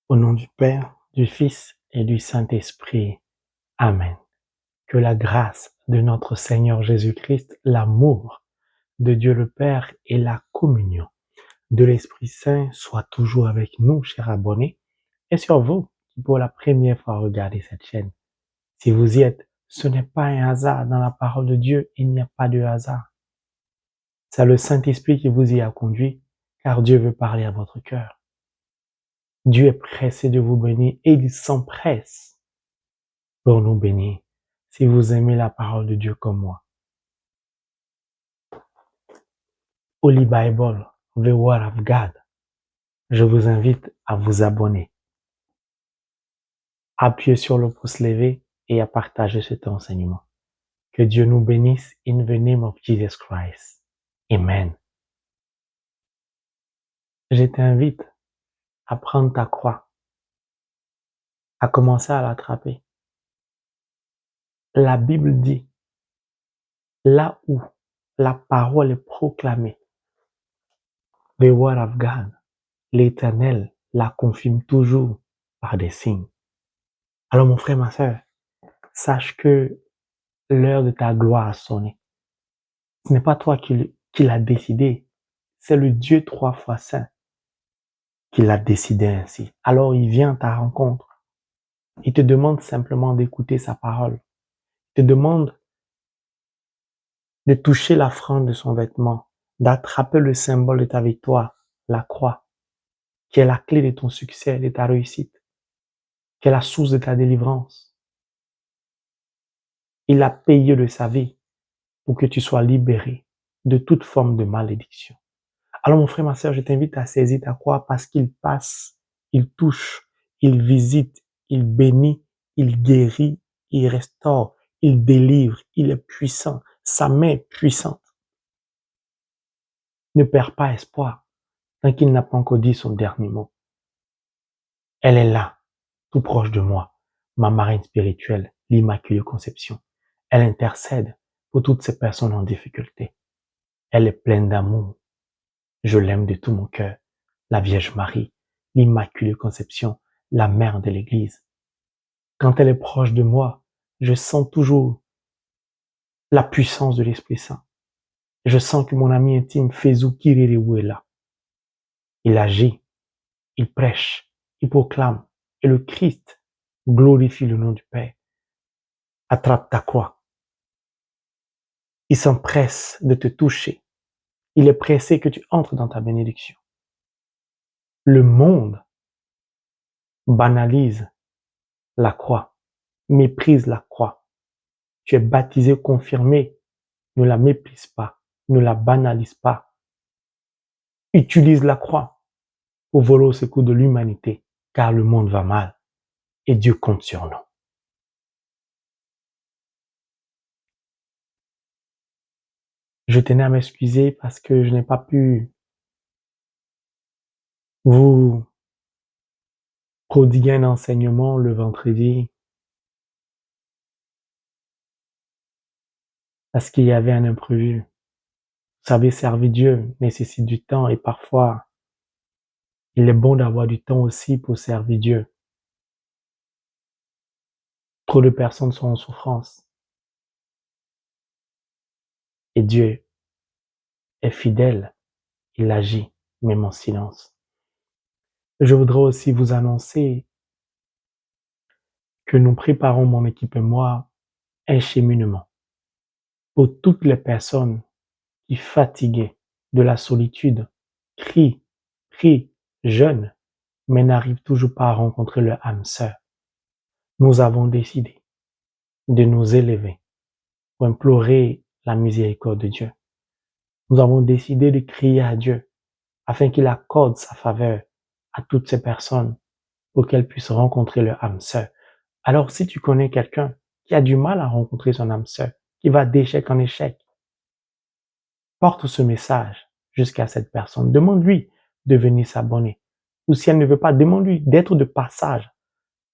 Au nom du Père, du Fils et du Saint-Esprit. Amen. Que la grâce de notre Seigneur Jésus-Christ, l'amour de Dieu le Père et la communion de l'Esprit Saint soient toujours avec nous, chers abonnés, et sur vous qui pour la première fois regardez cette chaîne. Si vous y êtes, ce n'est pas un hasard. Dans la parole de Dieu, il n'y a pas de hasard. C'est le Saint-Esprit qui vous y a conduit, car Dieu veut parler à votre cœur. Dieu est pressé de vous bénir et il s'empresse pour nous bénir. Si vous aimez la parole de Dieu comme moi, Holy Bible, The Word of God, je vous invite à vous abonner, à appuyer sur le pouce levé et à partager cet enseignement. Que Dieu nous bénisse in the name of Jesus Christ. Amen. Je t'invite à prendre ta croix, à commencer à l'attraper. La Bible dit, là où la parole est proclamée, the Word of God, l'Éternel la confirme toujours par des signes. Alors mon frère, ma sœur, sache que l'heure de ta gloire a sonné. Ce n'est pas toi qui l'a décidé, c'est le Dieu 3 fois saint qui l'a décidé ainsi. Alors il vient à ta rencontre. Il te demande simplement d'écouter sa parole. Il te demande de toucher la frange de son vêtement, d'attraper le symbole de ta victoire, la croix, qui est la clé de ton succès, de ta réussite, qui est la source de ta délivrance. Il a payé de sa vie pour que tu sois libéré de toute forme de malédiction. Alors mon frère, ma sœur, je t'invite à saisir ta croix parce qu'il passe, il touche, il visite, il bénit, il guérit, il restaure, il délivre, il est puissant, sa main est puissante. Ne perds pas espoir tant qu'il n'a pas encore dit son dernier mot. Elle est là, tout proche de moi, ma marraine spirituelle, l'Immaculée Conception. Elle intercède pour toutes ces personnes en difficulté. Elle est pleine d'amour. Je l'aime de tout mon cœur. La Vierge Marie, l'Immaculée Conception, la mère de l'Église. Quand elle est proche de moi, je sens toujours la puissance de l'Esprit Saint. Je sens que mon ami intime, Fezou Kiririou, est là. Il agit, il prêche, il proclame, et le Christ glorifie le nom du Père. Attrape ta croix. Il s'empresse de te toucher. Il est pressé que tu entres dans ta bénédiction. Le monde banalise la croix, méprise la croix. Tu es baptisé, confirmé. Ne la méprise pas, ne la banalise pas. Utilise la croix pour voler au secours de l'humanité, car le monde va mal et Dieu compte sur nous. Je tenais à m'excuser parce que je n'ai pas pu vous prodiguer un enseignement le vendredi parce qu'il y avait un imprévu. Vous savez, servir Dieu nécessite du temps et parfois, il est bon d'avoir du temps aussi pour servir Dieu. Trop de personnes sont en souffrance et Dieu est fidèle, il agit même en silence. Je voudrais aussi vous annoncer que nous préparons, mon équipe et moi, un cheminement pour toutes les personnes qui, fatiguées de la solitude, crient, jeûnent, mais n'arrivent toujours pas à rencontrer leur âme sœur. Nous avons décidé de nous élever pour implorer la miséricorde de Dieu. Nous avons décidé de crier à Dieu afin qu'il accorde sa faveur à toutes ces personnes pour qu'elles puissent rencontrer leur âme sœur. Alors si tu connais quelqu'un qui a du mal à rencontrer son âme sœur, qui va d'échec en échec, porte ce message jusqu'à cette personne. Demande-lui de venir s'abonner. Ou si elle ne veut pas, demande-lui d'être de passage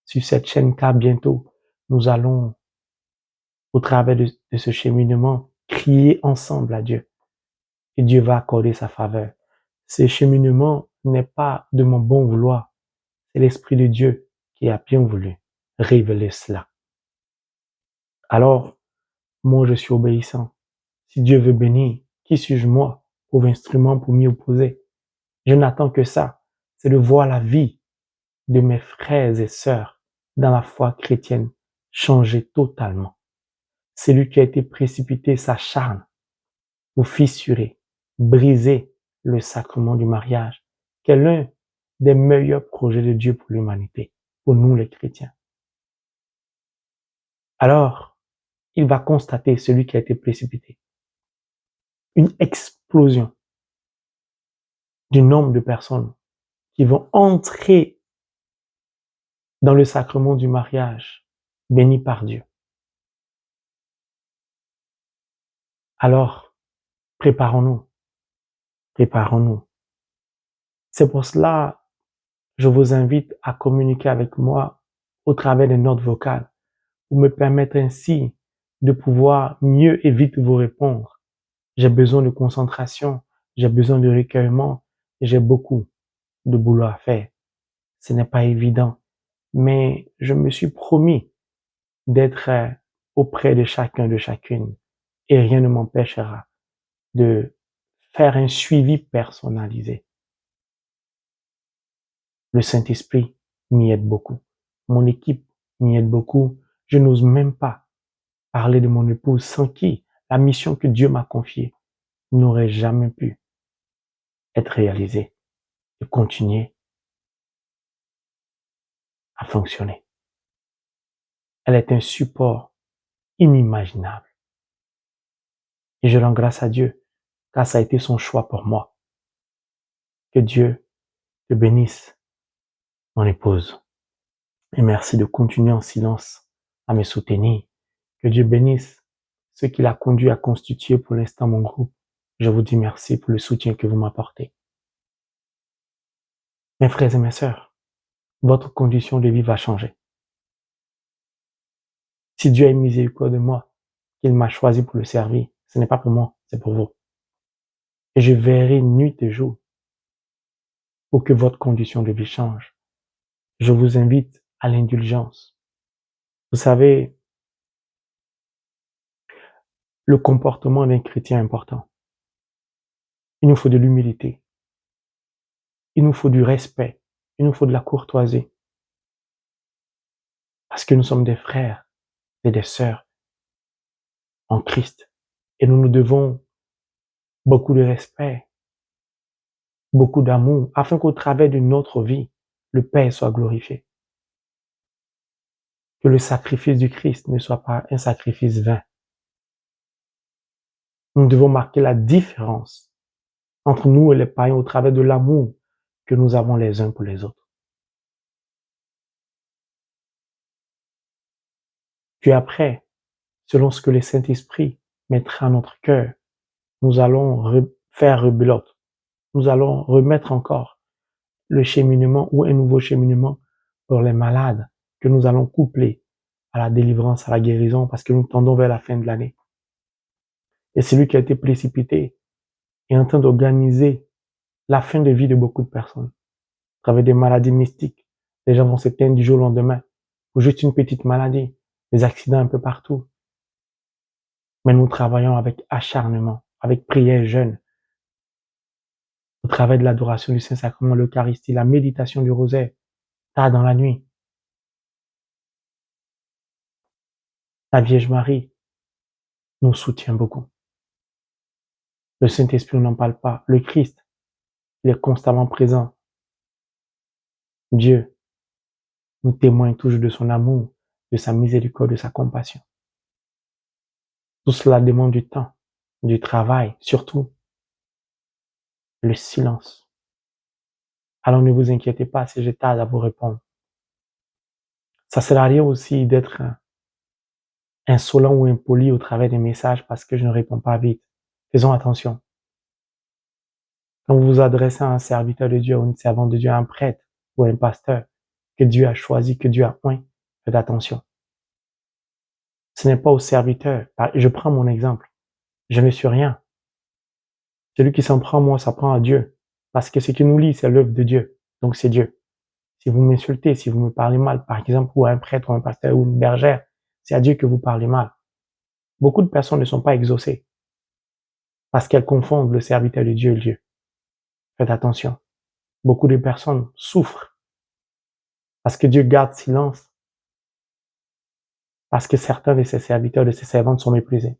sur cette chaîne, car bientôt, nous allons, au travers de ce cheminement, crier ensemble à Dieu. Et Dieu va accorder sa faveur. Ce cheminement n'est pas de mon bon vouloir. C'est l'Esprit de Dieu qui a bien voulu révéler cela. Alors, moi, je suis obéissant. Si Dieu veut bénir, qui suis-je moi, pauvre instrument pour m'y opposer? Je n'attends que ça, c'est de voir la vie de mes frères et sœurs dans la foi chrétienne changer totalement. Celui qui a été précipité s'acharne pour fissurer, briser le sacrement du mariage, qui est l'un des meilleurs projets de Dieu pour l'humanité, pour nous les chrétiens. Alors, il va constater, celui qui a été précipité, une explosion du nombre de personnes qui vont entrer dans le sacrement du mariage, béni par Dieu. Alors, préparons-nous, préparons-nous. C'est pour cela, je vous invite à communiquer avec moi au travers des notes vocales pour me permettre ainsi de pouvoir mieux et vite vous répondre. J'ai besoin de concentration, j'ai besoin de recueillement, j'ai beaucoup de boulot à faire. Ce n'est pas évident, mais je me suis promis d'être auprès de chacun, de chacune, et rien ne m'empêchera de faire un suivi personnalisé. Le Saint-Esprit m'y aide beaucoup. Mon équipe m'y aide beaucoup. Je n'ose même pas parler de mon épouse sans qui la mission que Dieu m'a confiée n'aurait jamais pu être réalisée et continuer à fonctionner. Elle est un support inimaginable. Et je rends grâce à Dieu, car ça a été son choix pour moi. Que Dieu te bénisse, mon épouse. Et merci de continuer en silence à me soutenir. Que Dieu bénisse ceux qu'il a conduit à constituer pour l'instant mon groupe. Je vous dis merci pour le soutien que vous m'apportez. Mes frères et mes sœurs, votre condition de vie va changer. Si Dieu a une miséricorde de moi, qu'il m'a choisi pour le servir, ce n'est pas pour moi, c'est pour vous. Et je veillerai nuit et jour pour que votre condition de vie change. Je vous invite à l'indulgence. Vous savez, le comportement d'un chrétien est important. Il nous faut de l'humilité. Il nous faut du respect. Il nous faut de la courtoisie. Parce que nous sommes des frères et des sœurs en Christ. Et nous nous devons beaucoup de respect, beaucoup d'amour, afin qu'au travers de notre vie, le Père soit glorifié. Que le sacrifice du Christ ne soit pas un sacrifice vain. Nous devons marquer la différence entre nous et les païens au travers de l'amour que nous avons les uns pour les autres. Puis après, selon ce que le Saint-Esprit mettra à notre cœur, nous allons faire rebelote. Nous allons remettre encore le cheminement ou un nouveau cheminement pour les malades que nous allons coupler à la délivrance, à la guérison, parce que nous tendons vers la fin de l'année. Et celui qui a été précipité est en train d'organiser la fin de vie de beaucoup de personnes. À travers des maladies mystiques, les gens vont s'éteindre du jour au lendemain pour juste une petite maladie, des accidents un peu partout. Mais nous travaillons avec acharnement, avec prière jeûne, au travers de l'adoration du Saint-Sacrement, l'Eucharistie, la méditation du rosaire, tard dans la nuit. La Vierge Marie nous soutient beaucoup. Le Saint-Esprit, on n'en parle pas. Le Christ, il est constamment présent. Dieu nous témoigne toujours de son amour, de sa miséricorde, de sa compassion. Tout cela demande du temps, du travail, surtout le silence. Alors ne vous inquiétez pas si je tarde à vous répondre. Ça sert à rien aussi d'être insolent ou impoli au travers des messages parce que je ne réponds pas vite. Faisons attention. Quand vous vous adressez à un serviteur de Dieu ou une servante de Dieu, un prêtre ou un pasteur que Dieu a choisi, que Dieu a oint, faites attention. Ce n'est pas au serviteur. Je prends mon exemple. Je ne suis rien. Celui qui s'en prend, moi, ça prend à Dieu. Parce que ce qui nous lie, c'est l'œuvre de Dieu. Donc c'est Dieu. Si vous m'insultez, si vous me parlez mal, par exemple, ou un prêtre, ou un pasteur, ou une bergère, c'est à Dieu que vous parlez mal. Beaucoup de personnes ne sont pas exaucées parce qu'elles confondent le serviteur de Dieu et Dieu. Faites attention. Beaucoup de personnes souffrent parce que Dieu garde silence, parce que certains de ses serviteurs, de ses servantes sont méprisés.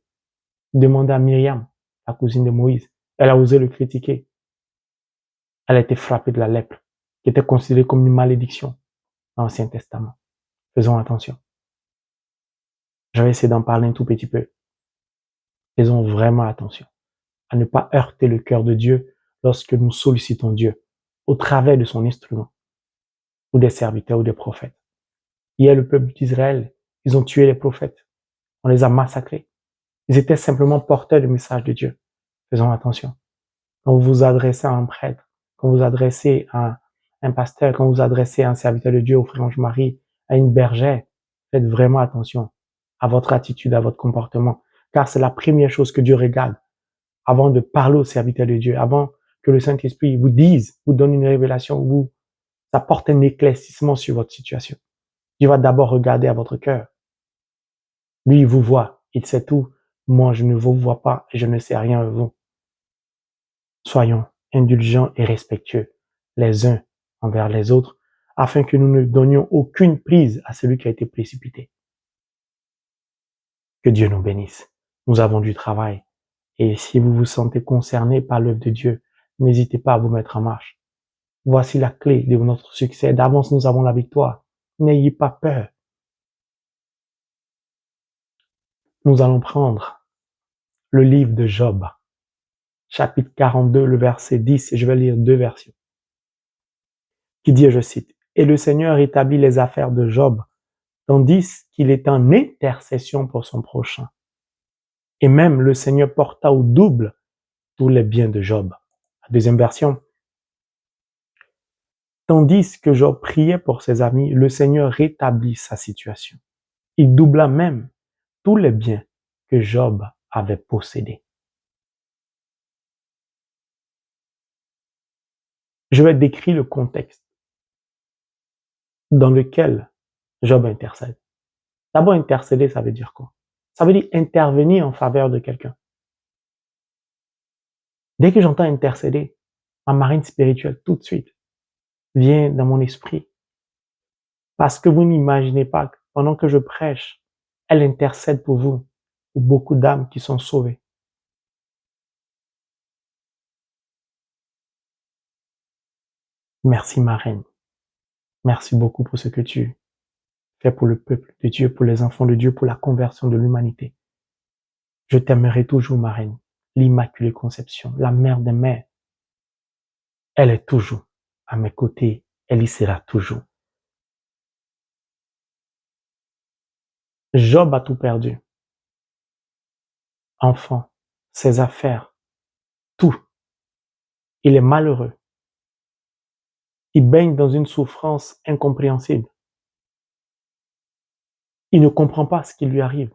Demandez à Myriam, la cousine de Moïse. Elle a osé le critiquer. Elle a été frappée de la lèpre, qui était considérée comme une malédiction dans l'Ancien Testament. Faisons attention. Je vais essayer d'en parler un tout petit peu. Faisons vraiment attention à ne pas heurter le cœur de Dieu lorsque nous sollicitons Dieu au travers de son instrument, ou des serviteurs ou des prophètes. Hier, le peuple d'Israël, ils ont tué les prophètes. On les a massacrés. Ils étaient simplement porteurs du message de Dieu. Faisons attention. Quand vous vous adressez à un prêtre, quand vous vous adressez à un pasteur, quand vous vous adressez à un serviteur de Dieu, au frère Ange-Marie, à une bergère, faites vraiment attention à votre attitude, à votre comportement, car c'est la première chose que Dieu regarde avant de parler au serviteur de Dieu, avant que le Saint-Esprit vous dise, vous donne une révélation, vous apporte un éclaircissement sur votre situation. Dieu va d'abord regarder à votre cœur. Lui, il vous voit, il sait tout. Moi, je ne vous vois pas et je ne sais rien de vous. Soyons indulgents et respectueux les uns envers les autres, afin que nous ne donnions aucune prise à celui qui a été précipité. Que Dieu nous bénisse. Nous avons du travail. Et si vous vous sentez concerné par l'œuvre de Dieu, n'hésitez pas à vous mettre en marche. Voici la clé de notre succès. D'avance, nous avons la victoire. N'ayez pas peur. Nous allons prendre le livre de Job, chapitre 42, le verset 10, et je vais lire deux versions, qui dit, je cite, « Et le Seigneur établit les affaires de Job, tandis qu'il est en intercession pour son prochain. Et même le Seigneur porta au double tous les biens de Job. » La deuxième version, « Tandis que Job priait pour ses amis, le Seigneur rétablit sa situation. Il doubla même tous les biens que Job avait possédés. » Je vais décrire le contexte dans lequel Job intercède. D'abord, intercéder, ça veut dire quoi? Ça veut dire intervenir en faveur de quelqu'un. Dès que j'entends intercéder, ma marine spirituelle, tout de suite, vient dans mon esprit. Parce que vous n'imaginez pas que pendant que je prêche, elle intercède pour vous, pour beaucoup d'âmes qui sont sauvées. Merci, ma reine. Merci beaucoup pour ce que tu fais pour le peuple de Dieu, pour les enfants de Dieu, pour la conversion de l'humanité. Je t'aimerai toujours, ma reine, l'Immaculée Conception, la mère des mères. Elle est toujours à mes côtés, elle y sera toujours. Job a tout perdu. Enfant, ses affaires, tout. Il est malheureux. Il baigne dans une souffrance incompréhensible. Il ne comprend pas ce qui lui arrive.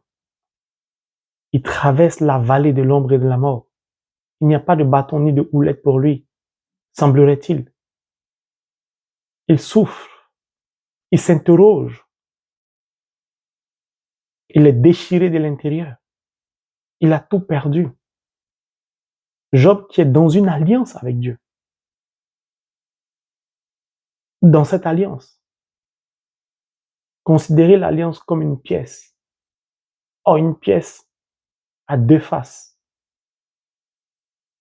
Il traverse la vallée de l'ombre et de la mort. Il n'y a pas de bâton ni de houlette pour lui, semblerait-il. Il souffre. Il s'interroge. Il est déchiré de l'intérieur. Il a tout perdu. Job qui est dans une alliance avec Dieu. Dans cette alliance, considérez l'alliance comme une pièce. Or, une pièce a deux faces.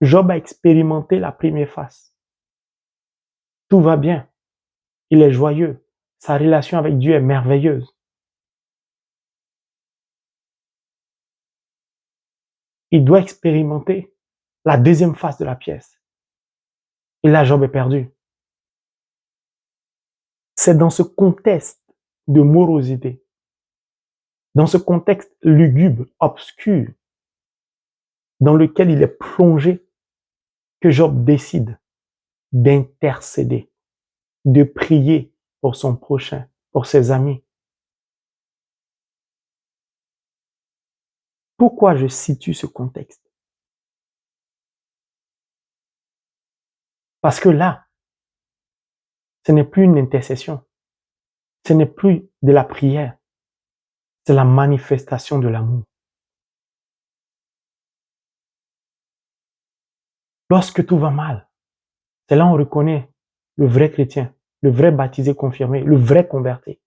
Job a expérimenté la première face. Tout va bien. Il est joyeux. Sa relation avec Dieu est merveilleuse. Il doit expérimenter la deuxième face de la pièce. Et là, Job est perdu. C'est dans ce contexte de morosité, dans ce contexte lugubre, obscur, dans lequel il est plongé, que Job décide d'intercéder, de prier pour son prochain, pour ses amis. Pourquoi je situe ce contexte? Parce que là, Ce n'est plus une intercession. Ce n'est plus de la prière. C'est la manifestation de l'amour. Lorsque tout va mal, c'est là où on reconnaît le vrai chrétien, le vrai baptisé confirmé, le vrai converti.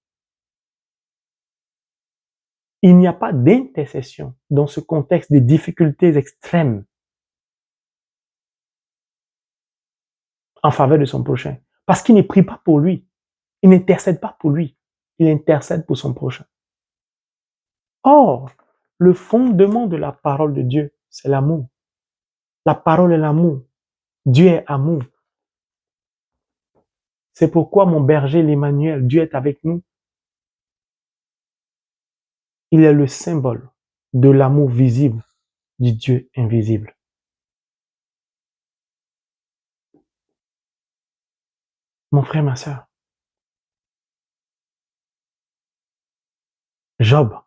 Il n'y a pas d'intercession dans ce contexte de difficultés extrêmes en faveur de son prochain. Parce qu'il ne prie pas pour lui. Il n'intercède pas pour lui. Il intercède pour son prochain. Or, le fondement de la parole de Dieu, c'est l'amour. La parole est l'amour. Dieu est amour. C'est pourquoi mon berger, l'Emmanuel, Dieu est avec nous. Il est le symbole de l'amour visible du Dieu invisible. Mon frère, ma sœur, Job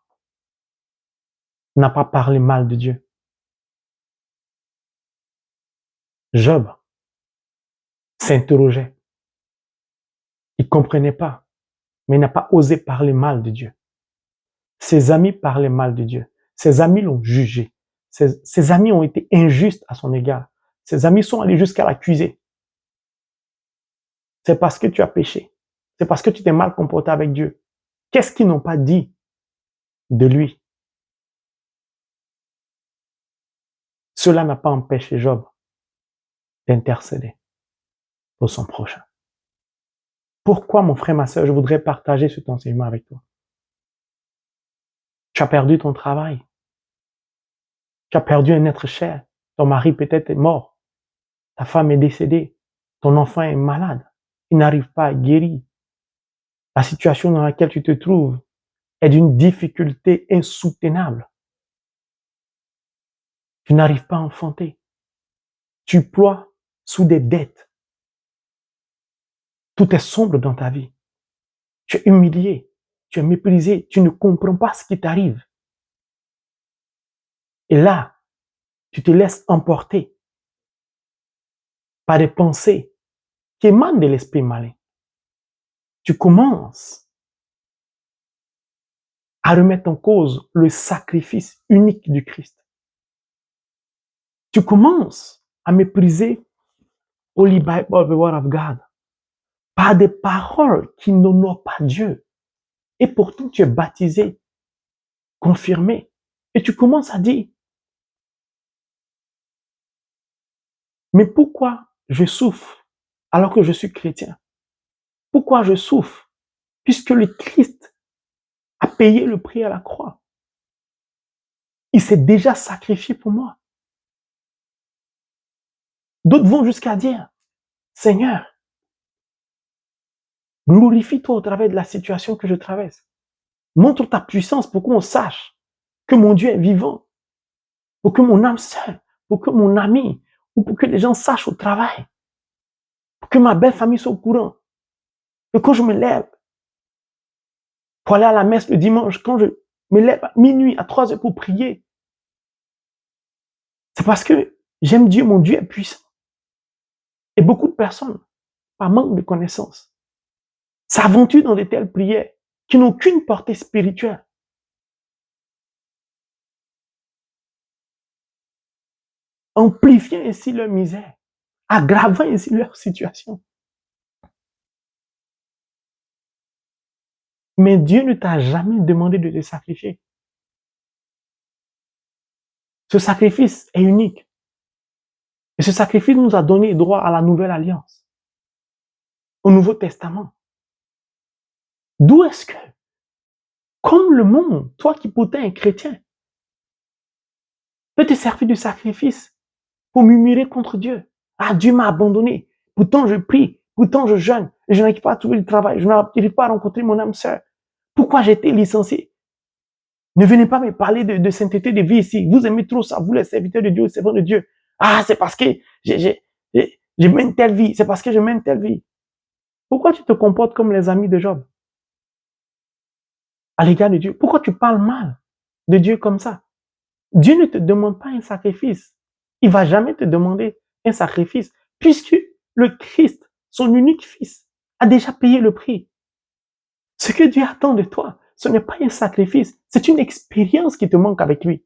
n'a pas parlé mal de Dieu. Job s'interrogeait. Il ne comprenait pas, mais il n'a pas osé parler mal de Dieu. Ses amis parlaient mal de Dieu. Ses amis l'ont jugé. Ses amis ont été injustes à son égard. Ses amis sont allés jusqu'à l'accuser. C'est parce que tu as péché. C'est parce que tu t'es mal comporté avec Dieu. Qu'est-ce qu'ils n'ont pas dit de lui? Cela n'a pas empêché Job d'intercéder pour son prochain. Pourquoi, mon frère, ma sœur, je voudrais partager cet enseignement avec toi? Tu as perdu ton travail. Tu as perdu un être cher. Ton mari peut-être est mort. Ta femme est décédée. Ton enfant est malade. Il n'arrive pas à guérir. La situation dans laquelle tu te trouves est d'une difficulté insoutenable. Tu n'arrives pas à enfanter. Tu ploies sous des dettes. Tout est sombre dans ta vie. Tu es humilié. Tu es méprisé. Tu ne comprends pas ce qui t'arrive. Et là, tu te laisses emporter par des pensées qui émanent de l'esprit malin. Tu commences à remettre en cause le sacrifice unique du Christ. Tu commences à mépriser Holy Bible of the Word of God par des paroles qui n'honorent pas Dieu. Et pourtant, tu es baptisé, confirmé. Et tu commences à dire, mais pourquoi je souffre alors que je suis chrétien? Pourquoi je souffre? Puisque le Christ a payé le prix à la croix. Il s'est déjà sacrifié pour moi. D'autres vont jusqu'à dire, Seigneur, glorifie-toi au travers de la situation que je traverse. Montre ta puissance pour qu'on sache que mon Dieu est vivant, pour que mon âme sœur, pour que mon ami, ou pour que les gens sachent au travail, pour que ma belle famille soit au courant. Que quand je me lève pour aller à la messe le dimanche, quand je me lève à minuit, à 3 heures pour prier, c'est parce que j'aime Dieu, mon Dieu est puissant. Et beaucoup de personnes, par manque de connaissances, s'aventurent dans de telles prières qui n'ont qu'une portée spirituelle. Amplifiant ainsi leur misère, aggravant ainsi leur situation. Mais Dieu ne t'a jamais demandé de te sacrifier. Ce sacrifice est unique. Et ce sacrifice nous a donné droit à la nouvelle alliance, au Nouveau Testament. D'où est-ce que, comme le monde, toi qui pourtant es chrétien, peut te servir du sacrifice pour murmurer contre Dieu? Ah, Dieu m'a abandonné. Pourtant je prie, pourtant je jeûne, et je n'arrive pas à trouver le travail, je n'arrive pas à rencontrer mon âme sœur. Pourquoi j'ai été licencié? Ne venez pas me parler de sainteté de vie ici. Vous aimez trop ça, vous les serviteurs de Dieu, les servants de Dieu. Ah, c'est parce que je mène telle vie, c'est parce que je mène telle vie. Pourquoi tu te comportes comme les amis de Job à l'égard de Dieu? Pourquoi tu parles mal de Dieu comme ça? Dieu ne te demande pas un sacrifice. Il va jamais te demander un sacrifice puisque le Christ, son unique fils, a déjà payé le prix. Ce que Dieu attend de toi, ce n'est pas un sacrifice, c'est une expérience qui te manque avec lui.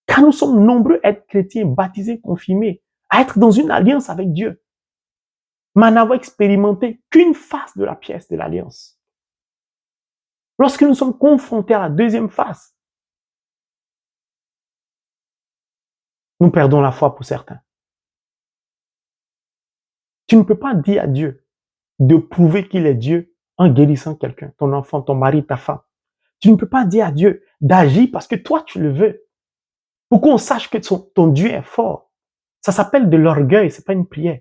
Car nous sommes nombreux à être chrétiens, baptisés, confirmés, à être dans une alliance avec Dieu, mais à n'avoir expérimenté qu'une face de la pièce de l'alliance. Lorsque nous sommes confrontés à la deuxième face, nous perdons la foi pour certains. Tu ne peux pas dire à Dieu de prouver qu'il est Dieu en guérissant quelqu'un, ton enfant, ton mari, ta femme. Tu ne peux pas dire à Dieu d'agir parce que toi, tu le veux. Pour qu'on sache que ton Dieu est fort. Ça s'appelle de l'orgueil, c'est pas une prière.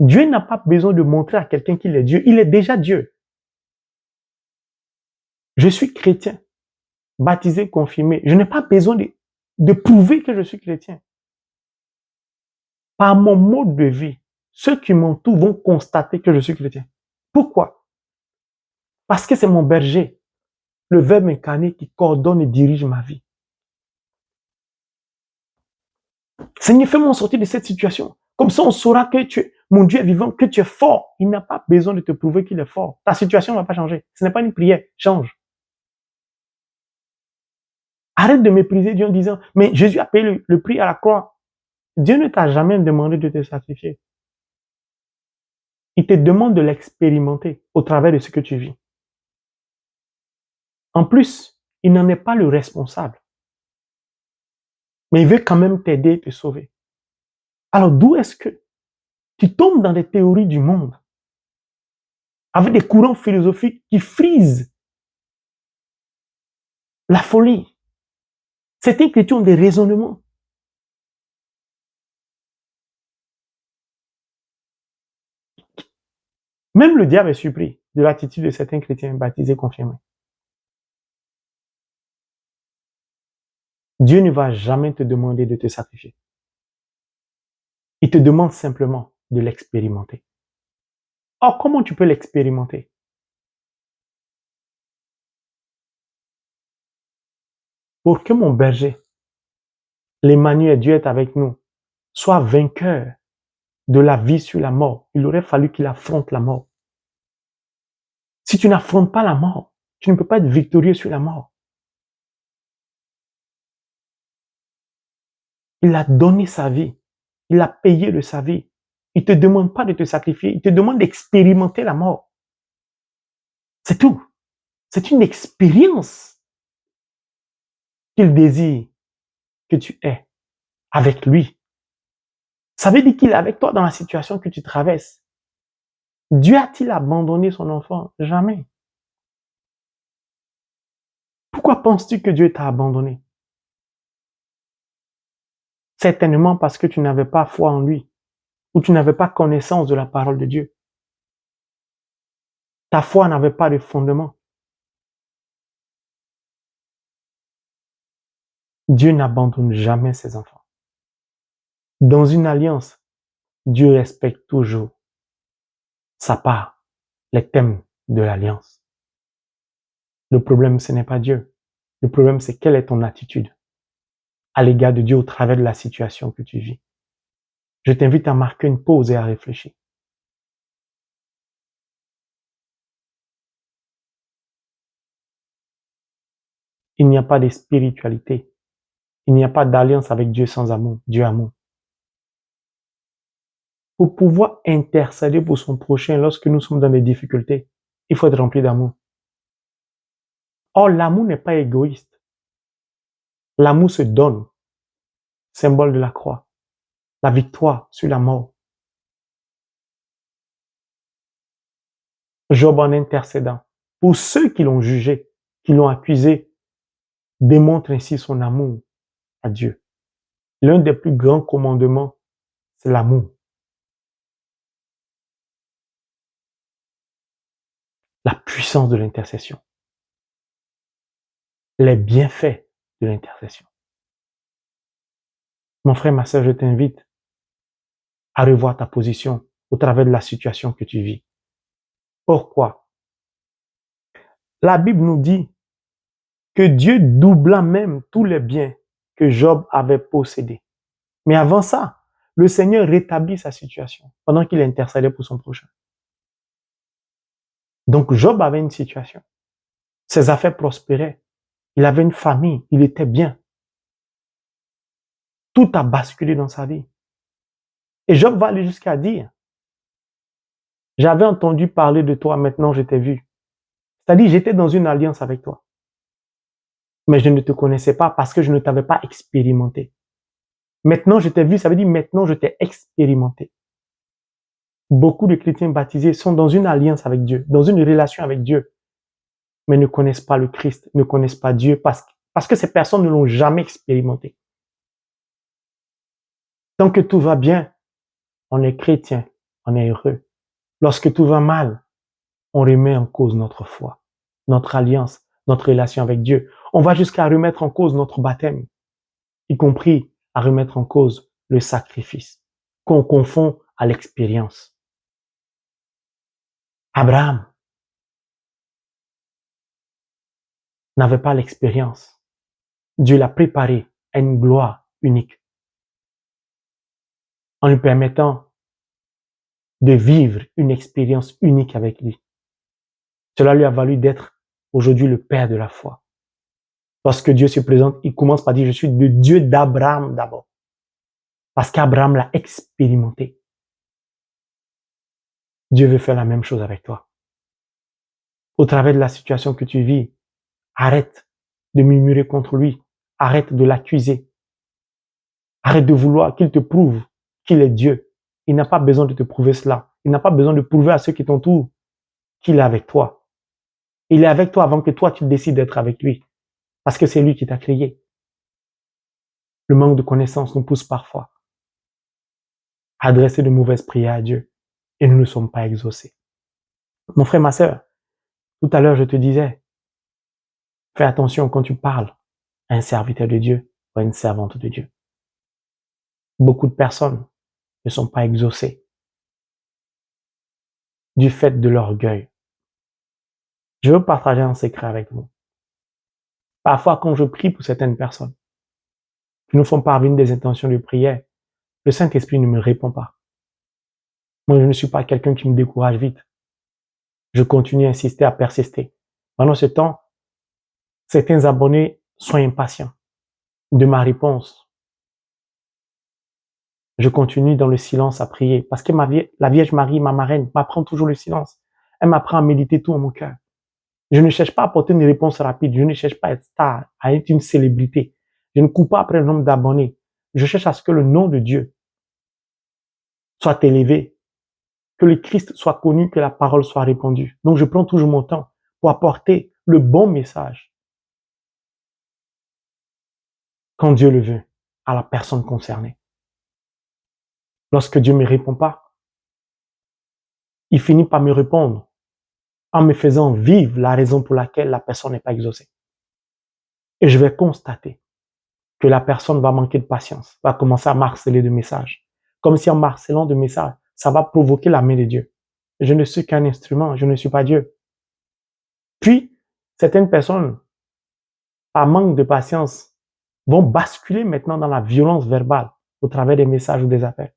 Dieu n'a pas besoin de montrer à quelqu'un qu'il est Dieu. Il est déjà Dieu. Je suis chrétien, baptisé, confirmé. Je n'ai pas besoin de prouver que je suis chrétien. Par mon mode de vie, ceux qui m'entourent vont constater que je suis chrétien. Pourquoi? Parce que c'est mon berger, le Verbe incarné qui coordonne et dirige ma vie. Seigneur, fais-moi sortir de cette situation. Comme ça, on saura que mon Dieu est vivant, que tu es fort. Il n'a pas besoin de te prouver qu'il est fort. Ta situation ne va pas changer. Ce n'est pas une prière. Change. Arrête de mépriser Dieu en disant, mais Jésus a payé le prix à la croix. Dieu ne t'a jamais demandé de te sacrifier. Il te demande de l'expérimenter au travers de ce que tu vis. En plus, il n'en est pas le responsable. Mais il veut quand même t'aider et te sauver. Alors d'où est-ce que tu tombes dans des théories du monde avec des courants philosophiques qui frisent la folie? Certains chrétiens ont des raisonnements. Même le diable est surpris de l'attitude de certains chrétiens baptisés confirmés. Dieu ne va jamais te demander de te sacrifier. Il te demande simplement de l'expérimenter. Or, comment tu peux l'expérimenter? Pour que mon berger, l'Emmanuel, Dieu est avec nous, soit vainqueur de la vie sur la mort, il aurait fallu qu'il affronte la mort. Si tu n'affrontes pas la mort, tu ne peux pas être victorieux sur la mort. Il a donné sa vie. Il a payé de sa vie. Il ne te demande pas de te sacrifier. Il te demande d'expérimenter la mort. C'est tout. C'est une expérience qu'il désire que tu aies avec lui. Ça veut dire qu'il est avec toi dans la situation que tu traverses. Dieu a-t-il abandonné son enfant? Jamais. Pourquoi penses-tu que Dieu t'a abandonné? Certainement parce que tu n'avais pas foi en lui ou tu n'avais pas connaissance de la parole de Dieu. Ta foi n'avait pas de fondement. Dieu n'abandonne jamais ses enfants. Dans une alliance, Dieu respecte toujours sa part, les thèmes de l'alliance. Le problème, ce n'est pas Dieu. Le problème, c'est quelle est ton attitude à l'égard de Dieu au travers de la situation que tu vis. Je t'invite à marquer une pause et à réfléchir. Il n'y a pas de spiritualité. Il n'y a pas d'alliance avec Dieu sans amour. Dieu amour. Pour pouvoir intercéder pour son prochain lorsque nous sommes dans des difficultés, il faut être rempli d'amour. Or, l'amour n'est pas égoïste. L'amour se donne, symbole de la croix, la victoire sur la mort. Job en intercédant pour ceux qui l'ont jugé, qui l'ont accusé, démontre ainsi son amour à Dieu. L'un des plus grands commandements, c'est l'amour. La puissance de l'intercession. Les bienfaits de l'intercession. Mon frère, ma sœur, je t'invite à revoir ta position au travers de la situation que tu vis. Pourquoi? La Bible nous dit que Dieu doubla même tous les biens que Job avait possédés. Mais avant ça, le Seigneur rétablit sa situation pendant qu'il intercédait pour son prochain. Donc Job avait une situation. Ses affaires prospéraient. Il avait une famille. Il était bien. Tout a basculé dans sa vie. Et Job va aller jusqu'à dire, j'avais entendu parler de toi, maintenant je t'ai vu. C'est-à-dire, j'étais dans une alliance avec toi. Mais je ne te connaissais pas parce que je ne t'avais pas expérimenté. Maintenant, je t'ai vu, ça veut dire maintenant, je t'ai expérimenté. Beaucoup de chrétiens baptisés sont dans une alliance avec Dieu, dans une relation avec Dieu, mais ne connaissent pas le Christ, ne connaissent pas Dieu parce que ces personnes ne l'ont jamais expérimenté. Tant que tout va bien, on est chrétien, on est heureux. Lorsque tout va mal, on remet en cause notre foi, notre alliance, notre relation avec Dieu. On va jusqu'à remettre en cause notre baptême, y compris à remettre en cause le sacrifice, qu'on confond à l'expérience. Abraham n'avait pas l'expérience. Dieu l'a préparé à une gloire unique en lui permettant de vivre une expérience unique avec lui. Cela lui a valu d'être aujourd'hui le père de la foi. Lorsque Dieu se présente, il commence par dire, je suis le Dieu d'Abraham d'abord. Parce qu'Abraham l'a expérimenté. Dieu veut faire la même chose avec toi. Au travers de la situation que tu vis, arrête de murmurer contre lui. Arrête de l'accuser. Arrête de vouloir qu'il te prouve qu'il est Dieu. Il n'a pas besoin de te prouver cela. Il n'a pas besoin de prouver à ceux qui t'entourent qu'il est avec toi. Il est avec toi avant que toi tu décides d'être avec lui. Parce que c'est lui qui t'a créé. Le manque de connaissance nous pousse parfois à adresser de mauvaises prières à Dieu et nous ne sommes pas exaucés. Mon frère, ma sœur, tout à l'heure je te disais, fais attention quand tu parles à un serviteur de Dieu ou à une servante de Dieu. Beaucoup de personnes ne sont pas exaucées du fait de l'orgueil. Je veux partager un secret avec vous. Parfois, quand je prie pour certaines personnes qui nous font parvenir des intentions de prière, le Saint-Esprit ne me répond pas. Moi, je ne suis pas quelqu'un qui me décourage vite. Je continue à insister, à persister. Pendant ce temps, certains abonnés sont impatients de ma réponse. Je continue dans le silence à prier parce que la Vierge Marie, ma marraine, m'apprend toujours le silence. Elle m'apprend à méditer tout en mon cœur. Je ne cherche pas à apporter une réponse rapide. Je ne cherche pas à être star, à être une célébrité. Je ne cours pas après le nombre d'abonnés. Je cherche à ce que le nom de Dieu soit élevé, que le Christ soit connu, que la parole soit répandue. Donc je prends toujours mon temps pour apporter le bon message, quand Dieu le veut, à la personne concernée. Lorsque Dieu ne me répond pas, il finit par me répondre en me faisant vivre la raison pour laquelle la personne n'est pas exaucée. Et je vais constater que la personne va manquer de patience, va commencer à marceler de messages. Comme si en marcelant de messages, ça va provoquer la main de Dieu. Je ne suis qu'un instrument, je ne suis pas Dieu. Puis, certaines personnes, par manque de patience, vont basculer maintenant dans la violence verbale au travers des messages ou des appels.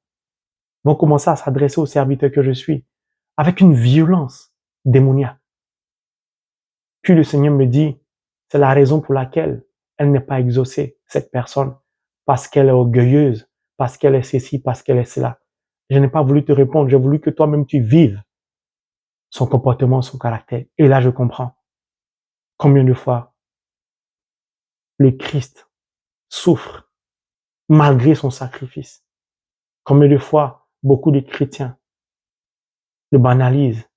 Vont commencer à s'adresser au serviteur que je suis avec une violence démoniaque. Puis le Seigneur me dit, c'est la raison pour laquelle elle n'est pas exaucée, cette personne, parce qu'elle est orgueilleuse, parce qu'elle est ceci, parce qu'elle est cela. Je n'ai pas voulu te répondre, j'ai voulu que toi-même tu vives son comportement, son caractère. Et là, je comprends combien de fois le Christ souffre malgré son sacrifice. Combien de fois beaucoup de chrétiens le banalisent,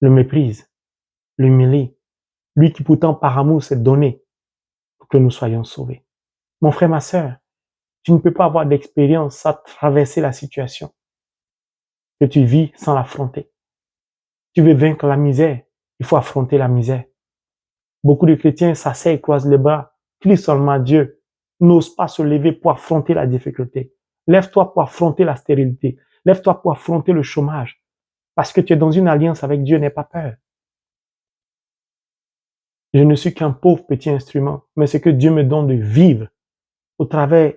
le méprisent, l'humilient. Lui qui pourtant par amour s'est donné pour que nous soyons sauvés. Mon frère, ma sœur, tu ne peux pas avoir d'expérience sans traverser la situation que tu vis sans l'affronter. Tu veux vaincre la misère, il faut affronter la misère. Beaucoup de chrétiens s'asseyent et croisent les bras, crient seulement à Dieu, n'osent pas se lever pour affronter la difficulté. Lève-toi pour affronter la stérilité. Lève-toi pour affronter le chômage. Parce que tu es dans une alliance avec Dieu, n'aie pas peur. Je ne suis qu'un pauvre petit instrument, mais ce que Dieu me donne de vivre au travers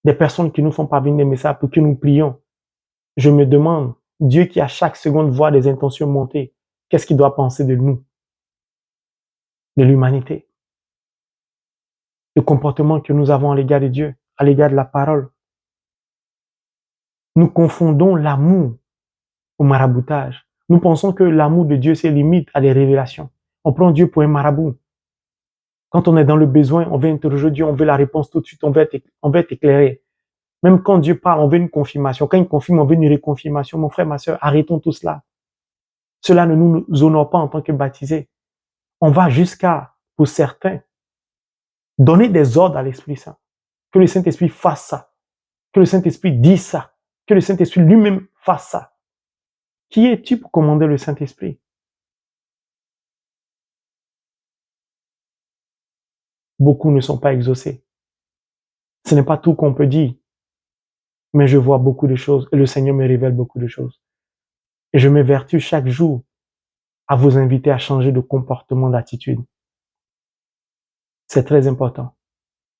des personnes qui nous font parvenir des messages pour que nous prions. Je me demande Dieu qui à chaque seconde voit des intentions monter, qu'est-ce qu'il doit penser de nous, de l'humanité, le comportement que nous avons à l'égard de Dieu, à l'égard de la parole? Nous confondons l'amour au maraboutage. Nous pensons que l'amour de Dieu se limite à des révélations. On prend Dieu pour un marabout. Quand on est dans le besoin, on veut interroger Dieu, on veut la réponse tout de suite, on veut être éclairé. Même quand Dieu parle, on veut une confirmation. Quand il confirme, on veut une réconfirmation. Mon frère, ma soeur, arrêtons tout cela. Cela ne nous honore pas en tant que baptisés. On va jusqu'à, pour certains, donner des ordres à l'Esprit Saint. Que le Saint-Esprit fasse ça. Que le Saint-Esprit dise ça. Que le Saint-Esprit lui-même fasse ça. Qui es-tu pour commander le Saint-Esprit? Beaucoup ne sont pas exaucés. Ce n'est pas tout qu'on peut dire, mais je vois beaucoup de choses et le Seigneur me révèle beaucoup de choses. Et je m'évertue chaque jour à vous inviter à changer de comportement, d'attitude. C'est très important.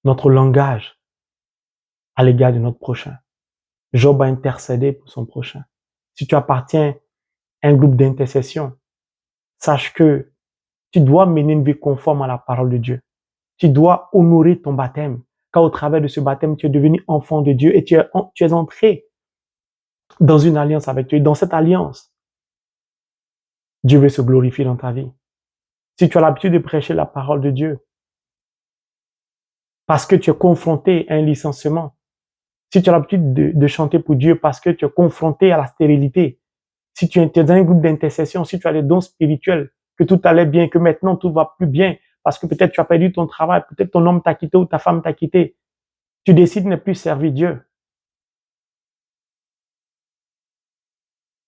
Notre langage à l'égard de notre prochain. Job a intercédé pour son prochain. Si tu appartiens à un groupe d'intercession, sache que tu dois mener une vie conforme à la parole de Dieu. Tu dois honorer ton baptême, car au travers de ce baptême, tu es devenu enfant de Dieu et tu es entré dans une alliance avec Dieu. Dans cette alliance, Dieu veut se glorifier dans ta vie. Si tu as l'habitude de prêcher la parole de Dieu, parce que tu es confronté à un licenciement, si tu as l'habitude de chanter pour Dieu parce que tu es confronté à la stérilité, si tu es dans un groupe d'intercession, si tu as des dons spirituels, que tout allait bien, que maintenant tout va plus bien, parce que peut-être tu as perdu ton travail, peut-être ton homme t'a quitté ou ta femme t'a quitté, tu décides de ne plus servir Dieu.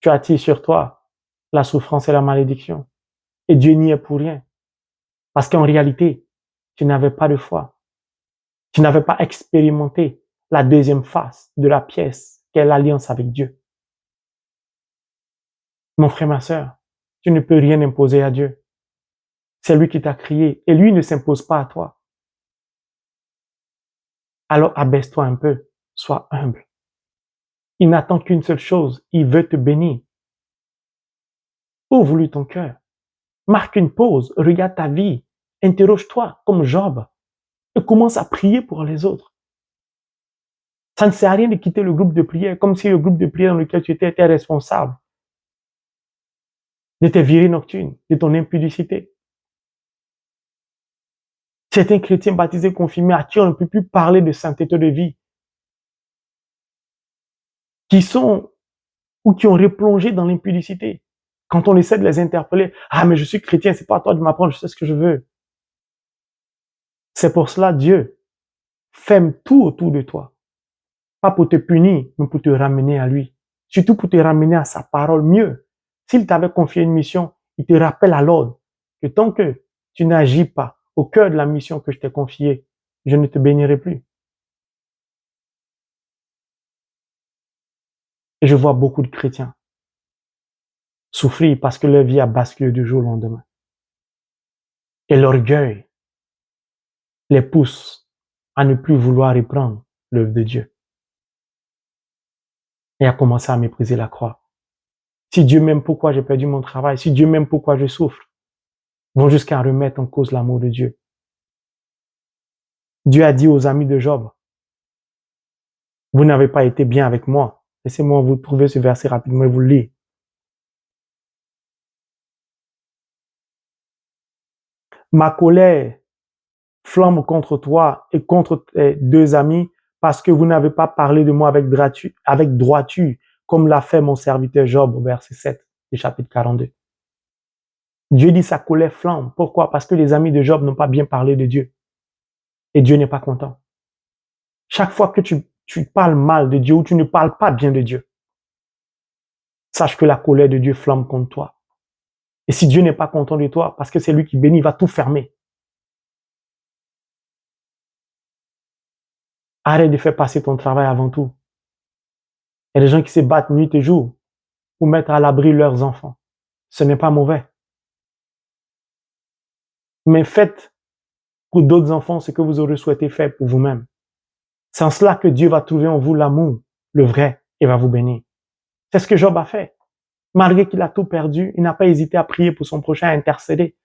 Tu attires sur toi la souffrance et la malédiction. Et Dieu n'y est pour rien. Parce qu'en réalité, tu n'avais pas de foi. Tu n'avais pas expérimenté la deuxième face de la pièce, qui est l'alliance avec Dieu. Mon frère, ma sœur, tu ne peux rien imposer à Dieu. C'est lui qui t'a créé et lui ne s'impose pas à toi. Alors abaisse-toi un peu, sois humble. Il n'attend qu'une seule chose, il veut te bénir. Ouvre-lui ton cœur. Marque une pause, regarde ta vie, interroge-toi comme Job et commence à prier pour les autres. Ça ne sert à rien de quitter le groupe de prière comme si le groupe de prière dans lequel tu étais responsable de tes virées nocturnes, de ton impudicité. Certains chrétiens baptisés confirmés à qui on ne peut plus parler de sainteté de vie, qui sont ou qui ont replongé dans l'impudicité. Quand on essaie de les interpeller, ah mais je suis chrétien, c'est pas à toi de m'apprendre, je sais ce que je veux. C'est pour cela Dieu ferme tout autour de toi. Pas pour te punir, mais pour te ramener à lui. Surtout pour te ramener à sa parole mieux. S'il t'avait confié une mission, il te rappelle à l'ordre que tant que tu n'agis pas au cœur de la mission que je t'ai confiée, je ne te bénirai plus. Et je vois beaucoup de chrétiens souffrir parce que leur vie a basculé du jour au lendemain. Et l'orgueil les pousse à ne plus vouloir reprendre l'œuvre de Dieu et à commencer à mépriser la croix. Si Dieu m'aime, pourquoi j'ai perdu mon travail? Si Dieu m'aime, pourquoi je souffre? Vont jusqu'à remettre en cause l'amour de Dieu. Dieu a dit aux amis de Job, vous n'avez pas été bien avec moi. Laissez-moi vous trouver ce verset rapidement et vous le lire. Ma colère flambe contre toi et contre tes deux amis parce que vous n'avez pas parlé de moi avec droiture, comme l'a fait mon serviteur Job au verset 7 du chapitre 42. Dieu dit sa colère flambe. Pourquoi? Parce que les amis de Job n'ont pas bien parlé de Dieu. Et Dieu n'est pas content. Chaque fois que tu parles mal de Dieu ou tu ne parles pas bien de Dieu, sache que la colère de Dieu flambe contre toi. Et si Dieu n'est pas content de toi, parce que c'est lui qui bénit, il va tout fermer. Arrête de faire passer ton travail avant tout. Il y a des gens qui se battent nuit et jour pour mettre à l'abri leurs enfants. Ce n'est pas mauvais. Mais faites pour d'autres enfants ce que vous aurez souhaité faire pour vous-même. C'est en cela que Dieu va trouver en vous l'amour, le vrai, et va vous bénir. C'est ce que Job a fait. Malgré qu'il a tout perdu, il n'a pas hésité à prier pour son prochain, à intercéder.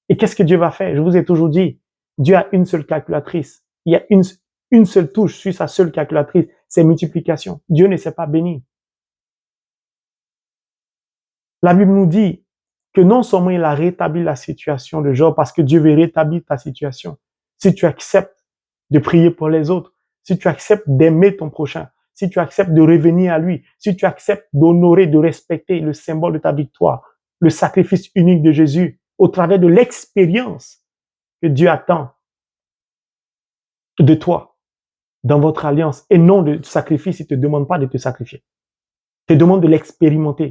Et qu'est-ce que Dieu va faire? Je vous ai toujours dit, Dieu a une seule calculatrice. Il y a une seule touche sur sa seule calculatrice, c'est multiplication. Dieu ne s'est pas béni. La Bible nous dit que non seulement il a rétabli la situation de Job, parce que Dieu veut rétablir ta situation. Si tu acceptes de prier pour les autres, si tu acceptes d'aimer ton prochain, si tu acceptes de revenir à lui, si tu acceptes d'honorer, de respecter le symbole de ta victoire, le sacrifice unique de Jésus, au travers de l'expérience que Dieu attend de toi dans votre alliance, et non de sacrifice, il ne te demande pas de te sacrifier. Il te demande de